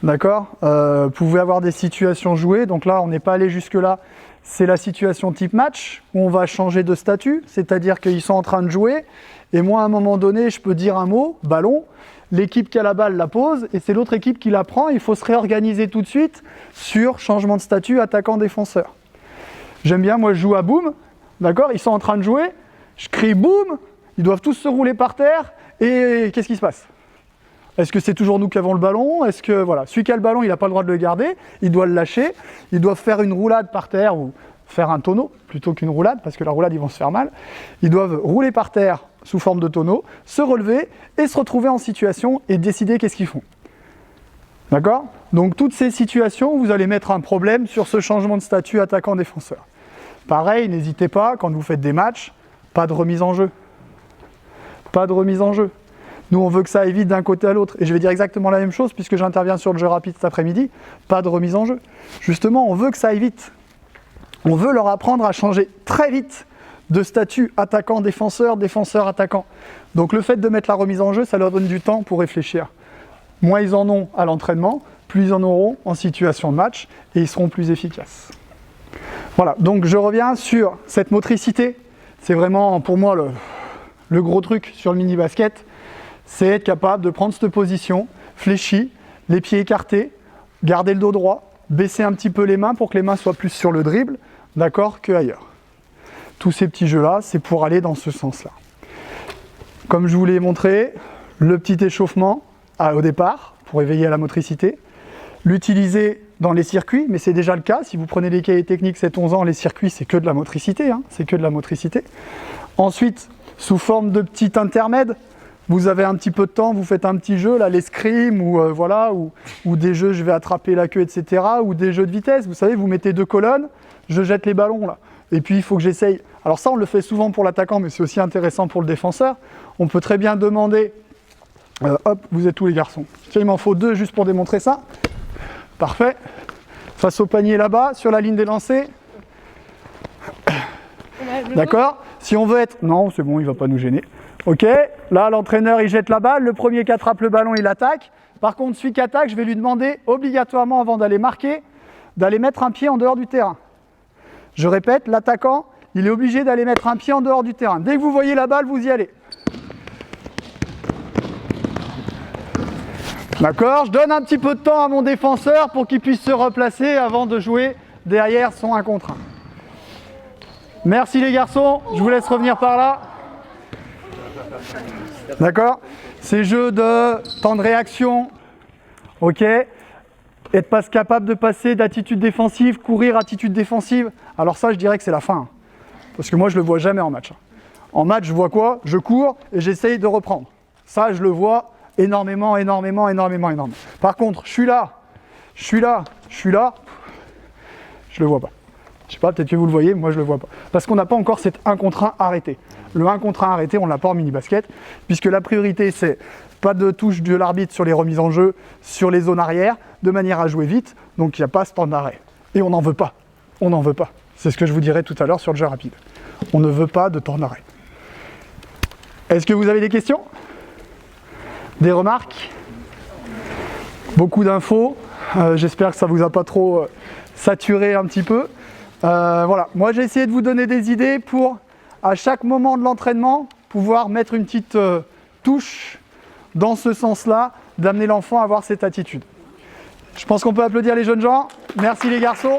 D'accord, vous pouvez avoir des situations jouées, donc là on n'est pas allé jusque-là. c'est la situation type match, où on va changer de statut, c'est-à-dire qu'ils sont en train de jouer, et moi, à un moment donné, je peux dire un mot, ballon, l'équipe qui a la balle la pose, et c'est l'autre équipe qui la prend, il faut se réorganiser tout de suite sur changement de statut attaquant-défenseur. J'aime bien, moi je joue à boum, d'accord, ils sont en train de jouer, je crie boum, ils doivent tous se rouler par terre, et qu'est-ce qui se passe ? Est-ce que c'est toujours nous qui avons le ballon ? Est-ce que, voilà, celui qui a le ballon, il n'a pas le droit de le garder, il doit le lâcher, ils doivent faire une roulade par terre, ou faire un tonneau, plutôt qu'une roulade, parce que la roulade, ils vont se faire mal. Ils doivent rouler par terre sous forme de tonneau, se relever, et se retrouver en situation, et décider qu'est-ce qu'ils font. D'accord ? Donc, toutes ces situations, vous allez mettre un problème sur ce changement de statut attaquant-défenseur. Pareil, n'hésitez pas, quand vous faites des matchs, pas de remise en jeu. Pas de remise en jeu. Nous, on veut que ça aille vite d'un côté à l'autre. Et je vais dire exactement la même chose puisque j'interviens sur le jeu rapide cet après-midi. Pas de remise en jeu. Justement, on veut que ça aille vite. On veut leur apprendre à changer très vite de statut attaquant-défenseur, défenseur-attaquant. Donc le fait de mettre la remise en jeu, ça leur donne du temps pour réfléchir. Moins ils en ont à l'entraînement, plus ils en auront en situation de match et ils seront plus efficaces. Voilà, donc je reviens sur cette motricité. C'est vraiment pour moi le gros truc sur le mini-basket. C'est être capable de prendre cette position, fléchie, les pieds écartés, garder le dos droit, baisser un petit peu les mains pour que les mains soient plus sur le dribble, d'accord, qu'ailleurs. Tous ces petits jeux-là, c'est pour aller dans ce sens-là. Comme je vous l'ai montré, le petit échauffement au départ, pour éveiller à la motricité, l'utiliser dans les circuits, mais c'est déjà le cas, si vous prenez les cahiers techniques 7-11 ans, les circuits, c'est que de la motricité, c'est que de la motricité. Ensuite, sous forme de petit intermède, vous avez un petit peu de temps, vous faites un petit jeu, là, l'escrime, ou des jeux, je vais attraper la queue, etc., ou des jeux de vitesse. Vous savez, vous mettez 2 colonnes, je jette les ballons, là. Et puis, il faut que j'essaye. Alors ça, on le fait souvent pour l'attaquant, mais c'est aussi intéressant pour le défenseur. On peut très bien demander, hop, vous êtes où les garçons ? Tiens, il m'en faut 2 juste pour démontrer ça. Parfait. Face au panier là-bas, sur la ligne des lancers. D'accord ? Si on veut être... Non, c'est bon, il ne va pas nous gêner. Ok, là l'entraîneur il jette la balle, le premier qui attrape le ballon il attaque. Par contre celui qui attaque, je vais lui demander obligatoirement avant d'aller marquer, d'aller mettre un pied en dehors du terrain. Je répète, l'attaquant, il est obligé d'aller mettre un pied en dehors du terrain. Dès que vous voyez la balle, vous y allez. D'accord, je donne un petit peu de temps à mon défenseur pour qu'il puisse se replacer avant de jouer derrière son 1 contre 1. Merci les garçons, je vous laisse revenir par là. D'accord ? Ces jeux de temps de réaction, ok ? Être pas capable de passer d'attitude défensive, courir attitude défensive, alors ça je dirais que c'est la fin. Parce que moi je le vois jamais en match. En match je vois quoi ? Je cours et j'essaye de reprendre. Ça je le vois énormément. Par contre, je suis là, je le vois pas. Je sais pas, peut-être que vous le voyez, moi je le vois pas. Parce qu'on n'a pas encore cet 1 contre 1 arrêté. Le 1 contre 1 arrêté, on l'a pas en mini-basket, puisque la priorité c'est pas de touche de l'arbitre sur les remises en jeu, sur les zones arrière, de manière à jouer vite, donc il n'y a pas ce temps d'arrêt. Et on n'en veut pas. C'est ce que je vous dirai tout à l'heure sur le jeu rapide. On ne veut pas de temps d'arrêt. Est-ce que vous avez des questions ? Des remarques ? Beaucoup d'infos. J'espère que ça vous a pas trop saturé un petit peu. Voilà, moi j'ai essayé de vous donner des idées pour, à chaque moment de l'entraînement, pouvoir mettre une petite touche dans ce sens-là, d'amener l'enfant à avoir cette attitude. Je pense qu'on peut applaudir les jeunes gens. Merci les garçons.